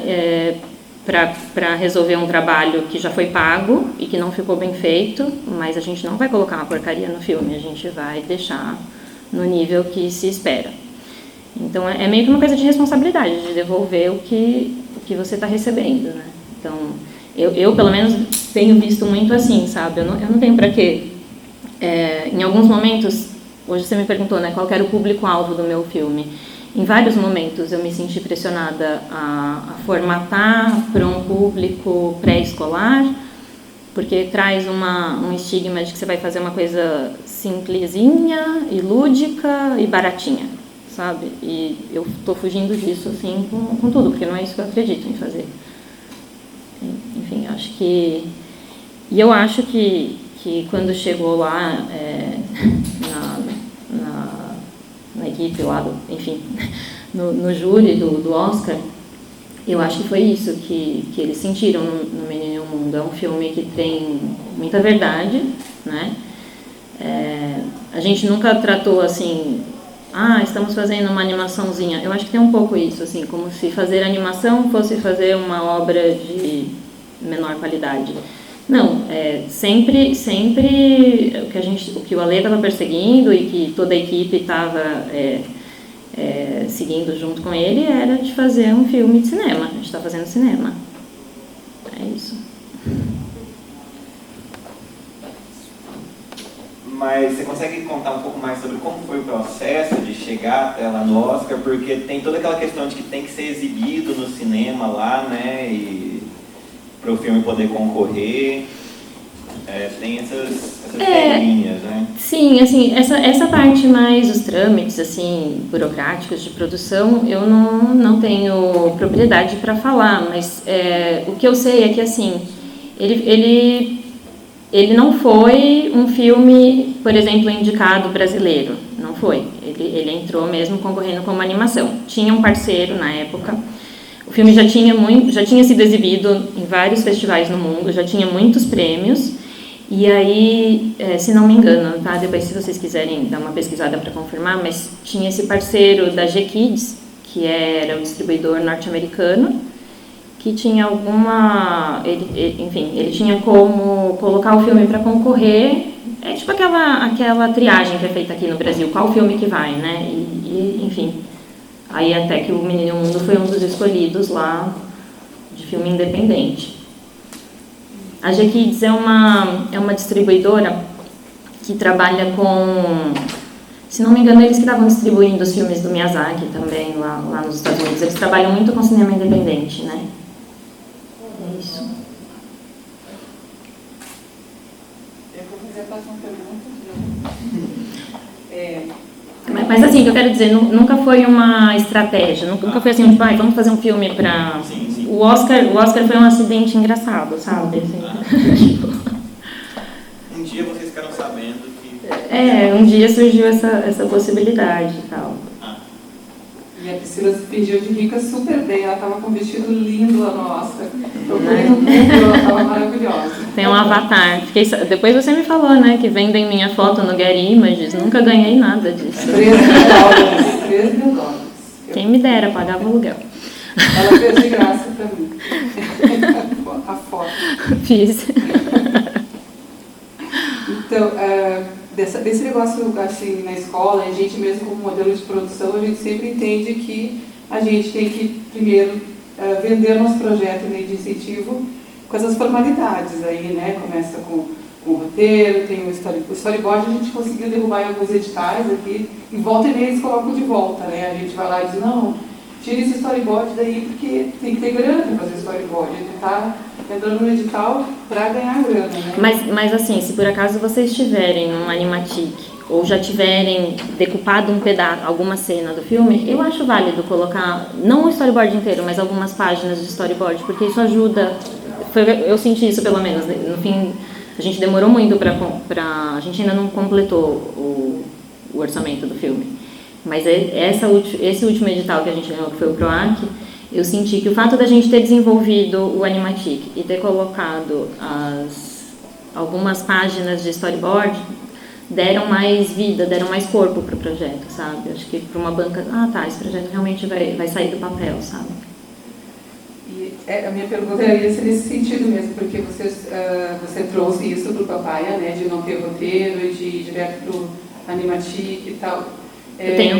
para resolver um trabalho que já foi pago e que não ficou bem feito, mas a gente não vai colocar uma porcaria no filme, a gente vai deixar no nível que se espera. Então é meio que uma coisa de responsabilidade, de devolver o que você está recebendo, né? Então eu pelo menos tenho visto muito assim, sabe? Eu não tenho para quê. Em alguns momentos, hoje você me perguntou, né, qual era o público-alvo do meu filme. Em vários momentos eu me senti pressionada a formatar para um público pré-escolar, porque traz um estigma de que você vai fazer uma coisa simplesinha e lúdica e baratinha, sabe? E eu estou fugindo disso assim com tudo, porque não é isso que eu acredito em fazer. Enfim, acho que... E eu acho que quando chegou lá na equipe lá, enfim, no júri do Oscar, eu acho que foi isso que eles sentiram no Menino e o Mundo. É um filme que tem muita verdade, né? A gente nunca tratou assim, estamos fazendo uma animaçãozinha. Eu acho que tem um pouco isso, assim, como se fazer animação fosse fazer uma obra de menor qualidade. Não, sempre o que o Ale estava perseguindo e que toda a equipe estava seguindo junto com ele era de fazer um filme de cinema. A gente está fazendo cinema. É isso. Mas você consegue contar um pouco mais sobre como foi o processo de chegar até lá no Oscar? Porque tem toda aquela questão de que tem que ser exibido no cinema lá, né? E para o filme poder concorrer, tem essas regrinhas, né? Sim, assim, essa parte mais, os trâmites, assim, burocráticos de produção, eu não tenho propriedade para falar, mas o que eu sei é que, assim, ele não foi um filme, por exemplo, indicado brasileiro, não foi. Ele entrou mesmo concorrendo como animação. Tinha um parceiro na época. O filme já tinha sido exibido em vários festivais no mundo, já tinha muitos prêmios, e aí, se não me engano, tá? Depois, se vocês quiserem dar uma pesquisada para confirmar, mas tinha esse parceiro da G-Kids, que era o distribuidor norte-americano, que tinha ele tinha como colocar o filme para concorrer, tipo aquela triagem que é feita aqui no Brasil, qual filme que vai, né? Enfim... Aí até que o Menino e o Mundo foi um dos escolhidos lá de filme independente. A G-Kids é uma distribuidora que trabalha com... Se não me engano, eles que estavam distribuindo os filmes do Miyazaki também lá nos Estados Unidos. Eles trabalham muito com cinema independente, né? É isso. Eu vou fazer a próxima pergunta. Mas assim, o que eu quero dizer, nunca foi uma estratégia, nunca foi assim, tipo, vamos fazer um filme pra... Sim. O Oscar foi um acidente engraçado, sabe? Assim. Um dia vocês ficaram sabendo que... Um dia surgiu essa possibilidade e tal. E a Priscila se fingiu de rica super bem, ela estava com um vestido lindo lá no Oscar. Procurei no Google, ela estava maravilhosa. Tem um avatar. Depois você me falou, né, que vendem minha foto no Getty Images. Nunca ganhei nada disso. $13 mil. Quem me dera, pagava aluguel. Ela fez de graça para mim. A foto. Fiz. Então, desse negócio assim, na escola, a gente mesmo como modelo de produção, a gente sempre entende que a gente tem que primeiro vender nosso projeto de incentivo com essas formalidades aí, né? Começa com o roteiro, tem o storyboard, a gente conseguiu derrubar em alguns editais aqui, e volta e meia eles colocam de volta, né? A gente vai lá e diz, não, tira esse storyboard daí porque tem que ter grana para fazer storyboard, tá entrando no edital para ganhar grana, né? Mas assim, se por acaso vocês tiverem um Animatic ou já tiverem decupado um pedaço, alguma cena do filme, eu acho válido colocar, não o storyboard inteiro, mas algumas páginas de storyboard, porque isso ajuda. Eu senti isso pelo menos. No fim, a gente demorou muito a gente ainda não completou o orçamento do filme. Mas esse último edital que a gente ganhou, que foi o PROAC, eu senti que o fato da gente ter desenvolvido o Animatic e ter colocado algumas páginas de storyboard deram mais vida, deram mais corpo para o projeto, sabe? Acho que para uma banca, esse projeto realmente vai sair do papel, sabe? E a minha pergunta ia ser nesse sentido mesmo, porque você trouxe isso para o Papaya, né, de não ter roteiro, de ir direto para o Animatic e tal. Tem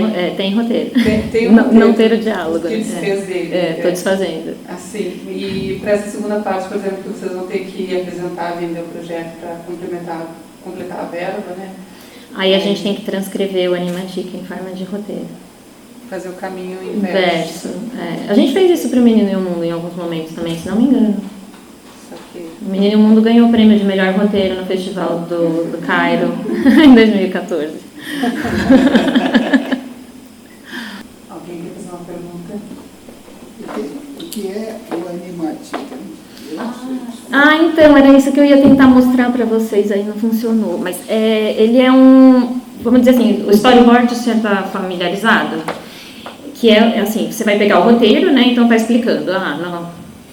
roteiro. Tem não ter o diálogo. Que desfez dele. Estou desfazendo. Assim, e para essa segunda parte, por exemplo, que vocês vão ter que apresentar, vender o projeto para completar a verba, né? Aí a gente tem que transcrever o Animatic em forma de roteiro. Fazer o caminho inverso. A gente fez isso para o Menino e o Mundo em alguns momentos também, se não me engano. Okay. O Menino e o Mundo ganhou o prêmio de melhor roteiro no Festival do Cairo em 2014. Alguém quer fazer uma pergunta? O que é o Animatic? Então, era isso que eu ia tentar mostrar para vocês, aí não funcionou. Mas ele é vamos dizer assim, o storyboard você está familiarizado? Que é assim, você vai pegar o roteiro, né? Então tá explicando,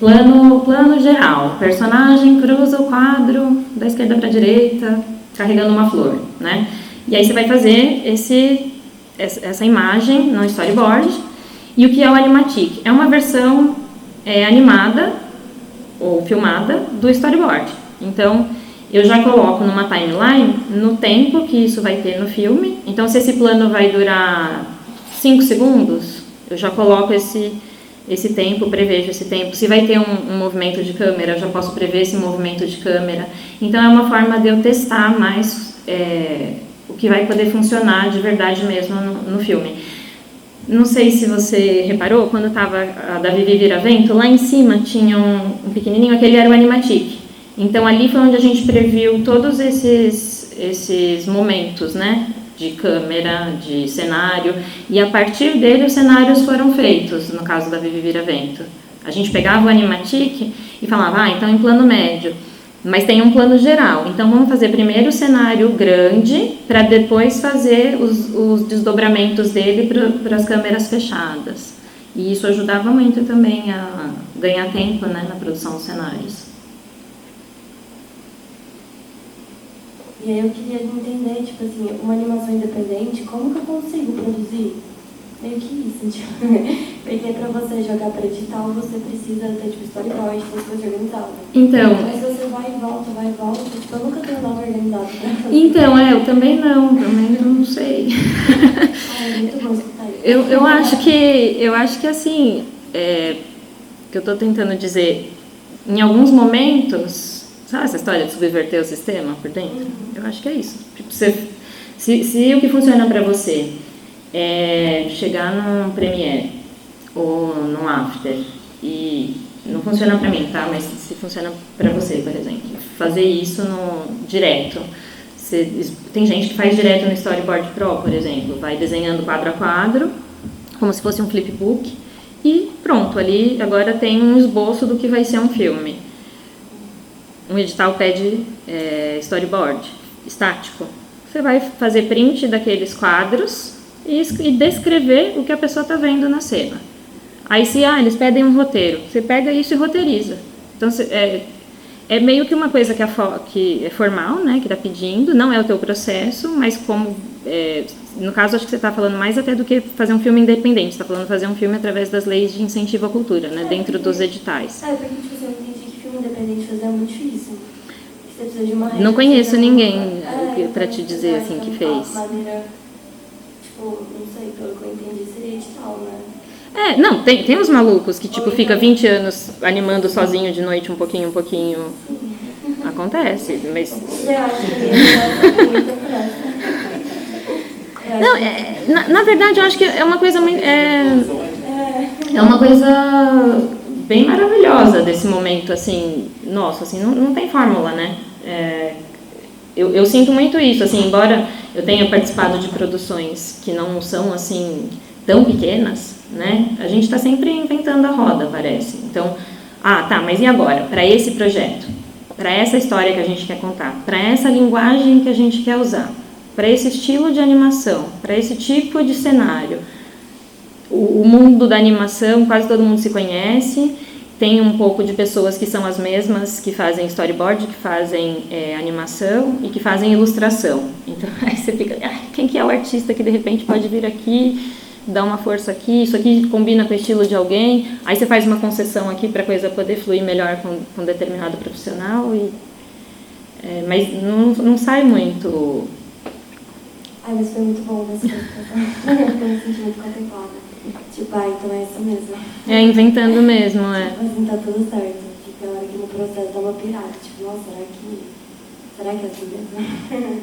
plano geral, personagem cruza o quadro da esquerda para a direita, carregando uma flor, né? E aí você vai fazer essa imagem no storyboard. E o que é o Animatic? É uma versão animada ou filmada do storyboard. Então, eu já coloco numa timeline no tempo que isso vai ter no filme. Então, se esse plano vai durar 5 segundos, eu já coloco esse tempo, prevejo esse tempo. Se vai ter um movimento de câmera, eu já posso prever esse movimento de câmera. Então, é uma forma de eu testar mais o que vai poder funcionar de verdade mesmo no filme. Não sei se você reparou, quando estava a da Vivi Viravento, lá em cima tinha um pequenininho, aquele era o Animatic. Então, ali foi onde a gente previu todos esses momentos, né? De câmera, de cenário, e a partir dele os cenários foram feitos, no caso da Vivi Viravento. A gente pegava o Animatic e falava, então em plano médio, mas tem um plano geral, então vamos fazer primeiro o cenário grande, para depois fazer os desdobramentos dele para as câmeras fechadas. E isso ajudava muito também a ganhar tempo, né, na produção dos cenários. E aí eu queria entender, tipo assim, uma animação independente, como que eu consigo produzir? Meio que isso, tipo, porque pra você jogar pra edital, você precisa ter, tipo, storyboard, ter coisa organizada. Então... Mas você vai e volta, tipo, eu nunca tenho nada organizado pra fazer. Então, eu também não sei. É muito bom escutar isso. Eu acho que assim, que eu tô tentando dizer, em alguns momentos... Sabe essa história de subverter o sistema por dentro? Eu acho que é isso. Tipo, se o que funciona para você é chegar num Premiere ou num After e não funciona para mim, tá? Mas se funciona para você, por exemplo, fazer isso direto. Tem gente que faz direto no Storyboard Pro, por exemplo, vai desenhando quadro a quadro, como se fosse um flipbook, e pronto, ali agora tem um esboço do que vai ser um filme. Um edital pede storyboard estático. Você vai fazer print daqueles quadros e descrever o que a pessoa está vendo na cena. Aí se eles pedem um roteiro, você pega isso e roteiriza. Então é meio que uma coisa que é formal, né, que está pedindo, não é o teu processo, mas como no caso acho que você está falando mais até do que fazer um filme independente, você está falando fazer um filme através das leis de incentivo à cultura, né, dentro dos editais. Porque tipo, eu entendi que filme independente fazer é muito difícil. Você precisa de uma rede. Não conheço ninguém para te dizer assim que fez. Maneira, tipo, não sei, pelo que eu entendi, seria edital, né? Não, tem uns malucos que tipo fica 20 anos animando sozinho de noite um pouquinho. Acontece, mas... Eu acho que é muita pressa. Não, na verdade eu acho que é uma coisa é uma coisa bem maravilhosa desse momento, assim, nossa, assim, não tem fórmula, né? Eu sinto muito isso, assim, embora eu tenha participado de produções que não são, assim, tão pequenas, né? A gente está sempre inventando a roda, parece. Então, tá, mas e agora? Para esse projeto, para essa história que a gente quer contar, para essa linguagem que a gente quer usar, para esse estilo de animação, para esse tipo de cenário. O mundo da animação, quase todo mundo se conhece, tem um pouco de pessoas que são as mesmas, que fazem storyboard, que fazem animação e que fazem ilustração. Então, aí você fica, quem que é o artista que de repente pode vir aqui, dar uma força aqui, isso aqui combina com o estilo de alguém, aí você faz uma concessão aqui para a coisa poder fluir melhor com determinado profissional, mas não sai muito... Mas foi muito bom nessa eu me senti muito contemplada. Tipo, então é isso mesmo. Inventando mesmo, Tipo assim, tá tudo certo. Tipo, na hora que no processo dá uma pirada. Tipo, nossa, será que é assim mesmo?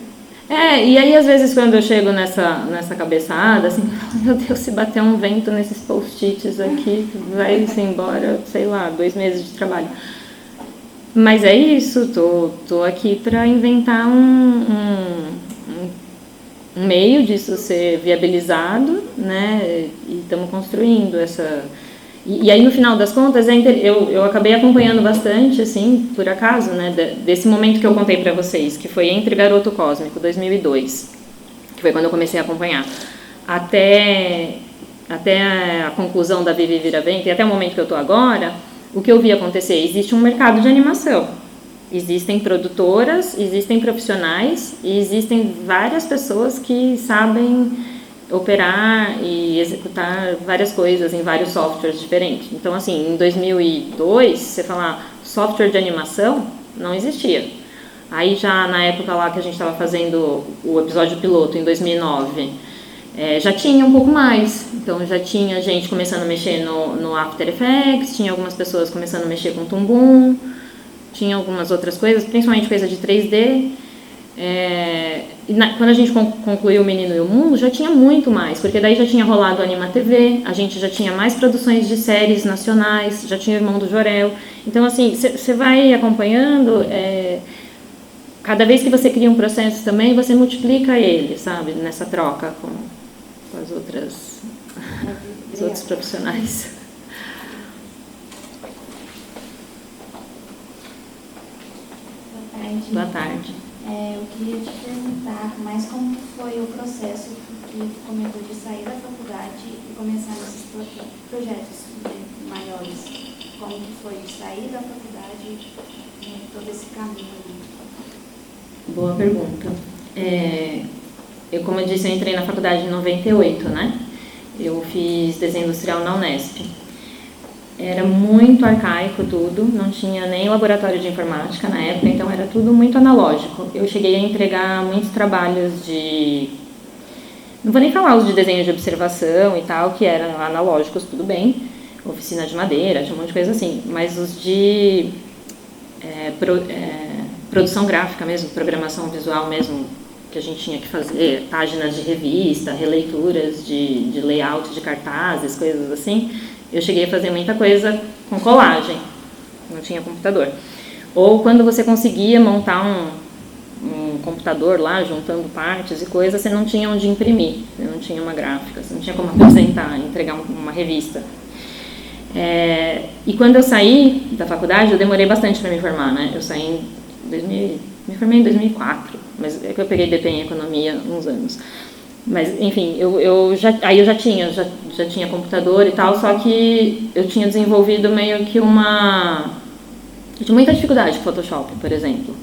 E aí às vezes quando eu chego nessa cabeçada, assim, meu Deus, se bater um vento nesses post-its aqui, vai-se embora, sei lá, 2 meses de trabalho. Mas é isso, tô aqui para inventar um meio disso ser viabilizado, né, e estamos construindo essa... E aí, no final das contas, eu acabei acompanhando bastante, assim, por acaso, né, desse momento que eu contei para vocês, que foi entre Garoto Cósmico, 2002, que foi quando eu comecei a acompanhar, até a conclusão da Vivi Vira Vento, e até o momento que eu estou agora, o que eu vi acontecer? Existe um mercado de animação. Existem produtoras, existem profissionais e existem várias pessoas que sabem operar e executar várias coisas em vários softwares diferentes. Então, assim, em 2002, você falar software de animação, não existia. Aí já na época lá que a gente estava fazendo o episódio piloto, em 2009, já tinha um pouco mais. Então, já tinha gente começando a mexer no After Effects, tinha algumas pessoas começando a mexer com Toon, tinha algumas outras coisas, principalmente coisa de 3D. Quando a gente concluiu O Menino e o Mundo, já tinha muito mais, porque daí já tinha rolado a Anima TV, a gente já tinha mais produções de séries nacionais, já tinha o Irmão do Jorel. Então, assim, você vai acompanhando, cada vez que você cria um processo também, você multiplica ele, sabe, nessa troca com os outros profissionais. Boa tarde. Eu queria te perguntar mais como foi o processo que comentou de sair da faculdade e começar nesses projetos maiores. Como que foi sair da faculdade e todo esse caminho? Boa pergunta. Como eu disse, eu entrei na faculdade em 98, né? Eu fiz desenho industrial na Unesp. Era muito arcaico tudo, não tinha nem laboratório de informática na época, então era tudo muito analógico. Eu cheguei a entregar muitos trabalhos não vou nem falar os de desenho de observação e tal, que eram analógicos, tudo bem, oficina de madeira, tinha um monte de coisa assim, mas os de produção gráfica mesmo, programação visual mesmo, que a gente tinha que fazer, páginas de revista, releituras de layout de cartazes, coisas assim, eu cheguei a fazer muita coisa com colagem, não tinha computador. Ou quando você conseguia montar um computador lá, juntando partes e coisas, você não tinha onde imprimir, você não tinha uma gráfica, você não tinha como apresentar, entregar uma revista. E quando eu saí da faculdade, eu demorei bastante para me formar, né? Eu saí me formei em 2004, mas é que eu peguei DP em Economia há uns anos. Mas, enfim, eu já tinha computador e tal, só que eu tinha desenvolvido meio que eu tinha muita dificuldade com Photoshop, por exemplo.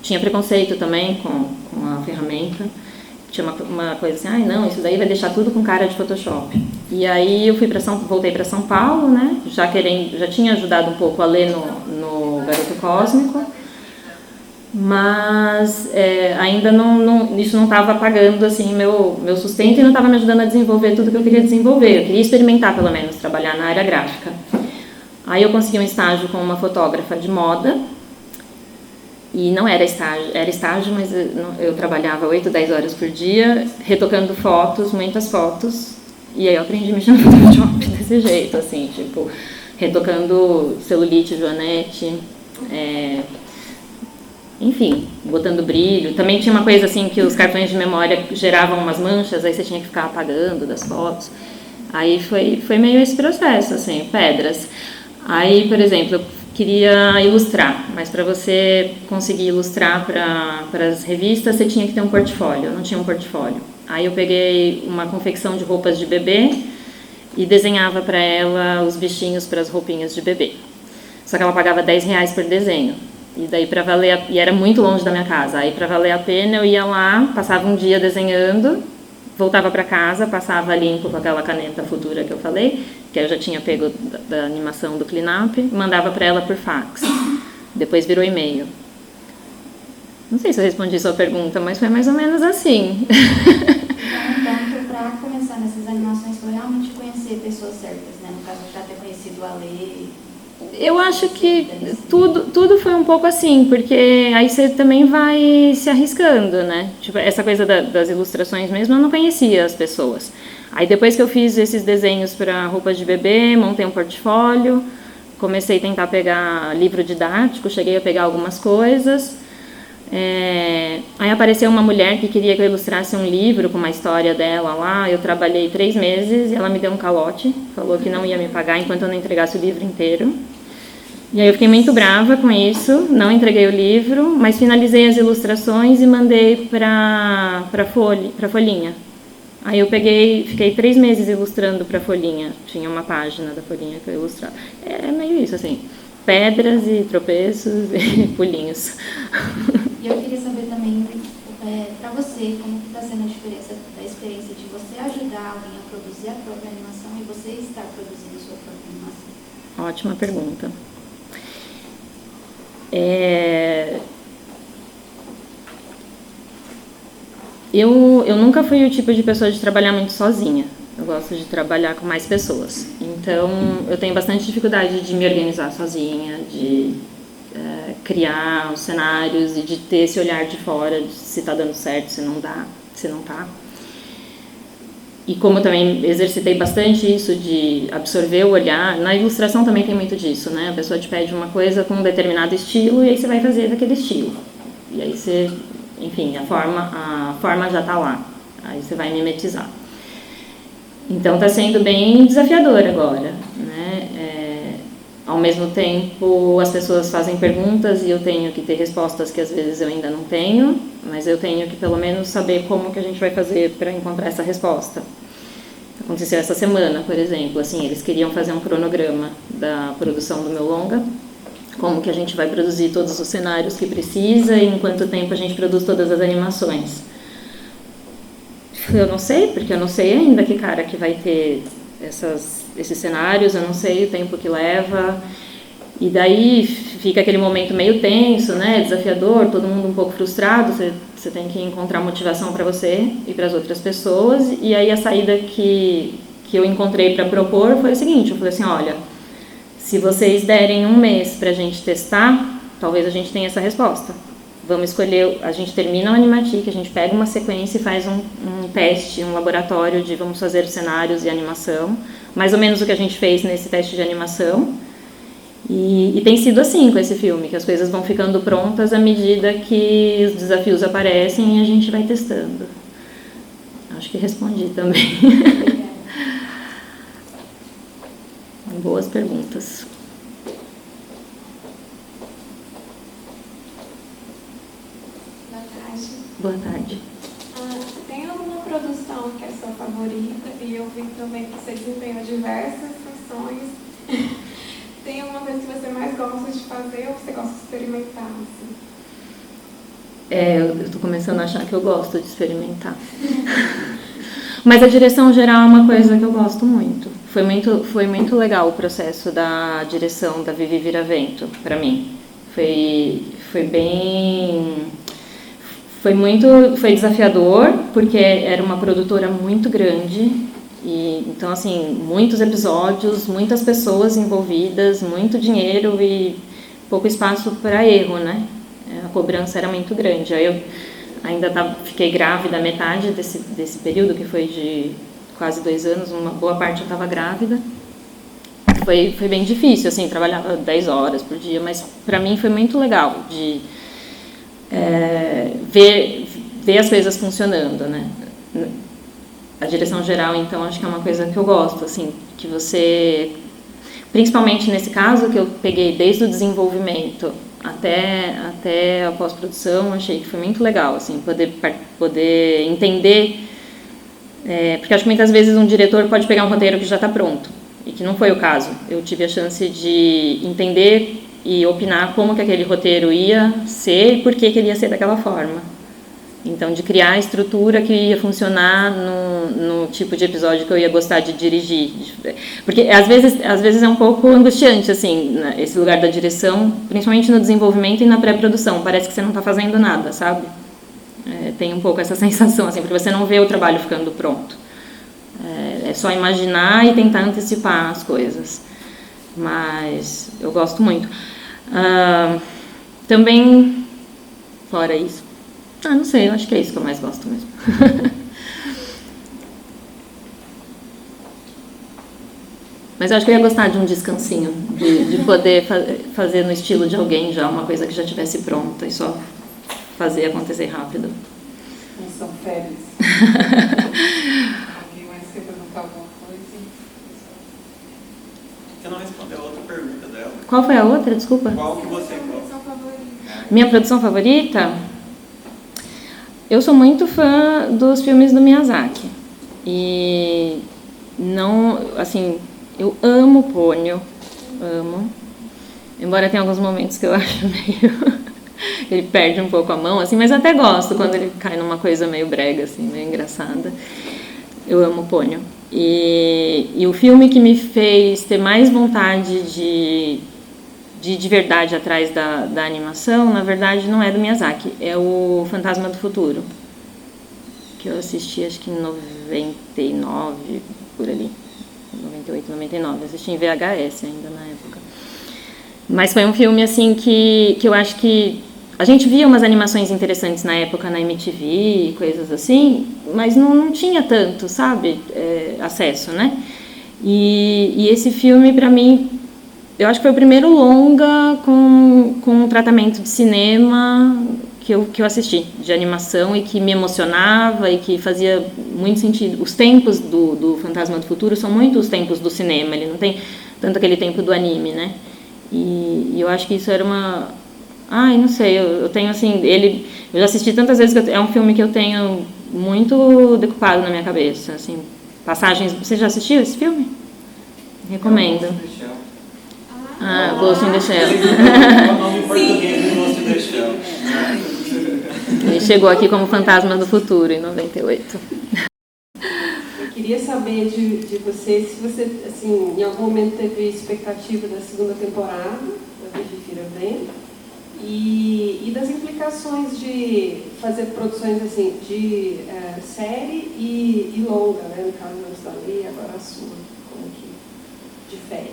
Tinha preconceito também com a ferramenta. Tinha uma coisa assim, não, isso daí vai deixar tudo com cara de Photoshop. E aí eu voltei para São Paulo, né, já tinha ajudado um pouco a ler no Garoto Cósmico. Mas ainda isso não estava pagando assim, meu sustento e não estava me ajudando a desenvolver tudo que eu queria desenvolver. Eu queria experimentar, pelo menos, trabalhar na área gráfica. Aí eu consegui um estágio com uma fotógrafa de moda. E não era estágio, mas eu trabalhava 8, 10 horas por dia, retocando fotos, muitas fotos. E aí eu aprendi a mexer no Photoshop desse jeito, assim, tipo, retocando celulite, joanete, enfim, botando brilho. Também tinha uma coisa assim que os cartões de memória geravam umas manchas, aí você tinha que ficar apagando das fotos. Aí foi meio esse processo, assim, pedras. Aí, por exemplo, eu queria ilustrar, mas para você conseguir ilustrar para as revistas, você tinha que ter um portfólio. Eu não tinha um portfólio. Aí eu peguei uma confecção de roupas de bebê e desenhava para ela os bichinhos para as roupinhas de bebê. Só que ela pagava R$10 por desenho. E daí para valer, e era muito longe da minha casa. Aí para valer a pena eu ia lá, passava um dia desenhando, voltava para casa, passava limpo com aquela caneta Futura que eu falei, que eu já tinha pego da animação do Cleanup, mandava para ela por fax. Depois virou e-mail. Não sei se eu respondi sua pergunta, mas foi mais ou menos assim. Então, para começar nessas animações, foi realmente conhecer pessoas certas, né? No caso, já ter conhecido o Ale. Eu acho que tudo foi um pouco assim, porque aí você também vai se arriscando, né? Tipo, essa coisa das ilustrações mesmo, eu não conhecia as pessoas. Aí depois que eu fiz esses desenhos para roupas de bebê, montei um portfólio, comecei a tentar pegar livro didático, cheguei a pegar algumas coisas. Aí apareceu uma mulher que queria que eu ilustrasse um livro com uma história dela lá. Eu trabalhei 3 meses e ela me deu um calote, falou que não ia me pagar enquanto eu não entregasse o livro inteiro. E aí eu fiquei muito brava com isso, não entreguei o livro, mas finalizei as ilustrações e mandei para Folhinha. Aí eu fiquei 3 meses ilustrando para Folhinha, tinha uma página da Folhinha que eu ilustrava. É meio isso, assim, pedras e tropeços e pulinhos. E eu queria saber também, para você, como está sendo a diferença da experiência de você ajudar alguém a produzir a própria animação e você estar produzindo a sua própria animação? Ótima pergunta. Eu nunca fui o tipo de pessoa de trabalhar muito sozinha. Eu gosto de trabalhar com mais pessoas. Então, eu tenho bastante dificuldade de me organizar sozinha, de criar os cenários e de ter esse olhar de fora, de se está dando certo, se não dá, se não está. E como eu também exercitei bastante isso de absorver o olhar, na ilustração também tem muito disso, né? A pessoa te pede uma coisa com um determinado estilo e aí você vai fazer daquele estilo. E aí você, enfim, a forma já está lá. Aí você vai mimetizar. Então está sendo bem desafiador agora, né? Ao mesmo tempo, as pessoas fazem perguntas e eu tenho que ter respostas que às vezes eu ainda não tenho, mas eu tenho que pelo menos saber como que a gente vai fazer para encontrar essa resposta. Aconteceu essa semana, por exemplo, assim, eles queriam fazer um cronograma da produção do meu longa, como que a gente vai produzir todos os cenários que precisa e em quanto tempo a gente produz todas as animações. Eu não sei, porque eu não sei ainda que cara que vai ter esses cenários, eu não sei o tempo que leva, e daí fica aquele momento meio tenso, né, desafiador, todo mundo um pouco frustrado, você tem que encontrar motivação para você e para as outras pessoas, e aí a saída que eu encontrei para propor foi o seguinte, eu falei assim, olha, se vocês derem 1 mês para a gente testar, talvez a gente tenha essa resposta. Vamos escolher, a gente termina o Animatic, a gente pega uma sequência e faz um teste, um laboratório de vamos fazer cenários e animação, mais ou menos o que a gente fez nesse teste de animação. E tem sido assim com esse filme, que as coisas vão ficando prontas à medida que os desafios aparecem e a gente vai testando. Acho que respondi também. Boas perguntas. Boa tarde. Tem alguma produção que é sua favorita? E eu vi também que você desempenha diversas funções. Tem alguma coisa que você mais gosta de fazer ou você gosta de experimentar? Assim? Eu estou começando a achar que eu gosto de experimentar. Mas a direção geral é uma coisa que eu gosto muito. Foi muito legal o processo da direção da Vivi Viravento, para mim. Foi bem... Foi desafiador, porque era uma produtora muito grande, e então, assim, muitos episódios, muitas pessoas envolvidas, muito dinheiro e pouco espaço para erro, né? A cobrança era muito grande. Aí eu ainda fiquei grávida metade desse período, que foi de quase 2 anos, uma boa parte eu estava grávida. foi bem difícil, assim, trabalhava 10 horas por dia, mas para mim foi muito legal de ver as coisas funcionando, né? A direção geral, então, acho que é uma coisa que eu gosto, assim, que você, principalmente nesse caso que eu peguei desde o desenvolvimento até a pós-produção, achei que foi muito legal, assim, poder entender, porque acho que muitas vezes um diretor pode pegar um roteiro que já está pronto, e que não foi o caso. Eu tive a chance de entender e opinar como que aquele roteiro ia ser e por que ele ia ser daquela forma. Então, de criar a estrutura que ia funcionar no tipo de episódio que eu ia gostar de dirigir. Porque, às vezes é um pouco angustiante, assim, esse lugar da direção, principalmente no desenvolvimento e na pré-produção. Parece que você não está fazendo nada, sabe? Tem um pouco essa sensação, assim, porque você não vê o trabalho ficando pronto. É só imaginar e tentar antecipar as coisas. Mas eu gosto muito. Também, fora isso, não sei, eu acho que é isso que eu mais gosto mesmo. Mas eu acho que eu ia gostar de um descansinho, de poder fazer no estilo de alguém já, uma coisa que já estivesse pronta e só fazer acontecer rápido. Não são férias. Alguém vai ser perguntar alguma coisa? Você não respondeu a outra pergunta dela. Qual foi a outra? Desculpa. Qual que você gosta? Minha produção favorita? Eu sou muito fã dos filmes do Miyazaki. E não, assim, eu amo Ponyo, amo. Embora tenha alguns momentos que eu acho meio... ele perde um pouco a mão, assim, mas até gosto quando ele cai numa coisa meio brega, assim, meio engraçada. Eu amo Ponyo. E o filme que me fez ter mais vontade de verdade atrás da animação, na verdade, não é do Miyazaki, é o Fantasma do Futuro, que eu assisti acho que em 99, por ali, 98, 99, assisti em VHS ainda na época. Mas foi um filme assim que eu acho que a gente via umas animações interessantes na época na MTV, coisas assim, mas não tinha tanto, sabe, acesso, né? E esse filme, pra mim, eu acho que foi o primeiro longa com um tratamento de cinema que eu assisti, de animação, e que me emocionava e que fazia muito sentido. Os tempos do Fantasma do Futuro são muito os tempos do cinema, ele não tem tanto aquele tempo do anime, né? E eu acho que isso era uma... não sei, eu tenho assim... eu já assisti tantas vezes que é um filme que eu tenho muito decupado na minha cabeça, assim, passagens... Você já assistiu esse filme? Recomendo. Ghost in the Shell. É o nome em português de Ghost in the Shell. Ele chegou aqui como Fantasma do Futuro, em 98. Eu queria saber de você, se você, assim, em algum momento teve expectativa da segunda temporada da Vigifira Vem, e das implicações de fazer produções, assim, de série e longa, né? No caso da Lei, agora a sua, como que difere?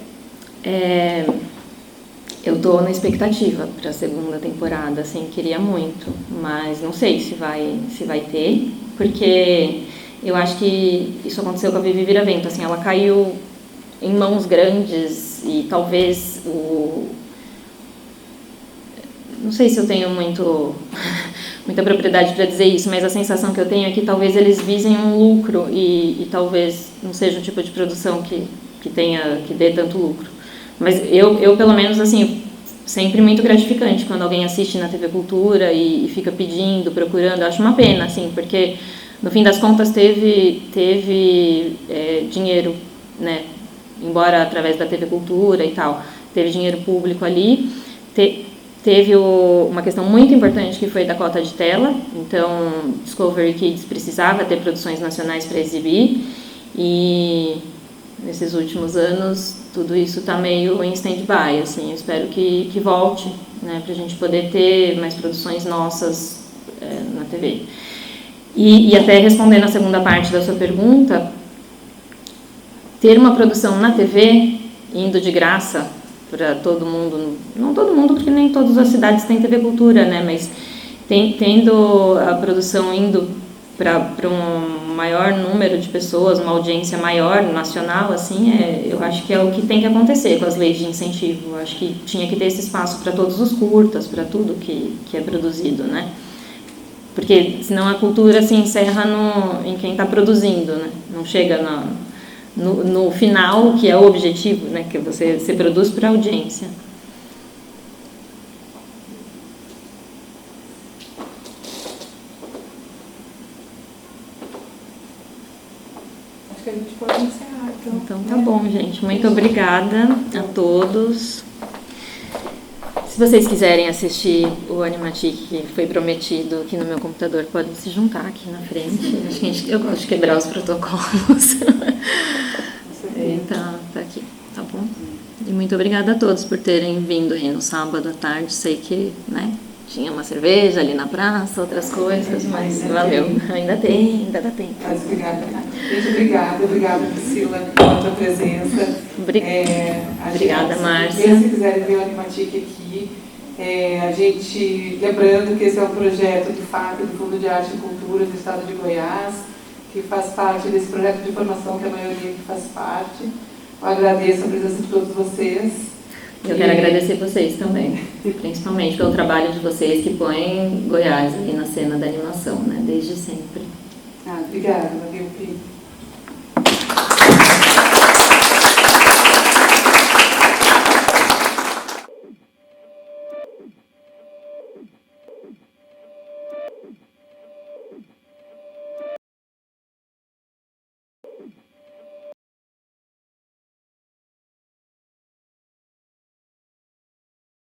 Eu estou na expectativa para a segunda temporada, assim, queria muito, mas não sei se vai ter, porque eu acho que isso aconteceu com a Vivi Viravento, assim, ela caiu em mãos grandes e talvez não sei se eu tenho muita propriedade para dizer isso, mas a sensação que eu tenho é que talvez eles visem um lucro e talvez não seja um tipo de produção que dê tanto lucro. Mas eu pelo menos, assim, sempre muito gratificante quando alguém assiste na TV Cultura e fica pedindo, procurando. Eu acho uma pena, assim, porque no fim das contas teve dinheiro, né? Embora através da TV Cultura e tal, teve dinheiro público ali. Teve uma questão muito importante que foi da cota de tela. Então, Discovery Kids precisava ter produções nacionais para exibir. E nesses últimos anos, tudo isso está meio em stand-by, assim, eu espero que volte, né, para a gente poder ter mais produções nossas na TV. E até respondendo a segunda parte da sua pergunta, ter uma produção na TV, indo de graça para todo mundo, não todo mundo, porque nem todas as cidades têm TV Cultura, né, mas tendo a produção indo para um maior número de pessoas, uma audiência maior, nacional, assim, eu acho que é o que tem que acontecer com as leis de incentivo. Eu acho que tinha que ter esse espaço para todos os curtas, para tudo que é produzido, né? Porque senão a cultura se encerra em quem está produzindo, né? Não chega no final, que é o objetivo, né? Que você produz para a audiência. Acho que a gente pode encerrar, Então tá bom, gente. Muito obrigada a todos. Se vocês quiserem assistir o Animatic que foi prometido aqui no meu computador, podem se juntar aqui na frente. Acho que eu gosto de quebrar os protocolos. Então, tá aqui, tá bom? E muito obrigada a todos por terem vindo aí no sábado à tarde. Sei que, né, tinha uma cerveja ali na praça, outras coisas, mas valeu. Ainda dá tempo. Mas obrigada. Gente, obrigada, Priscila, pela tua presença. Obrigada, Márcia. Se quiserem ver o Animatic aqui, a gente, lembrando que esse é um projeto do FAP, do Fundo de Arte e Cultura do Estado de Goiás, que faz parte desse projeto de formação que a maioria aqui faz parte. Eu agradeço a presença de todos vocês. Eu quero agradecer vocês também, principalmente pelo trabalho de vocês que põem Goiás aí na cena da animação, né, desde sempre. Obrigada, Maria.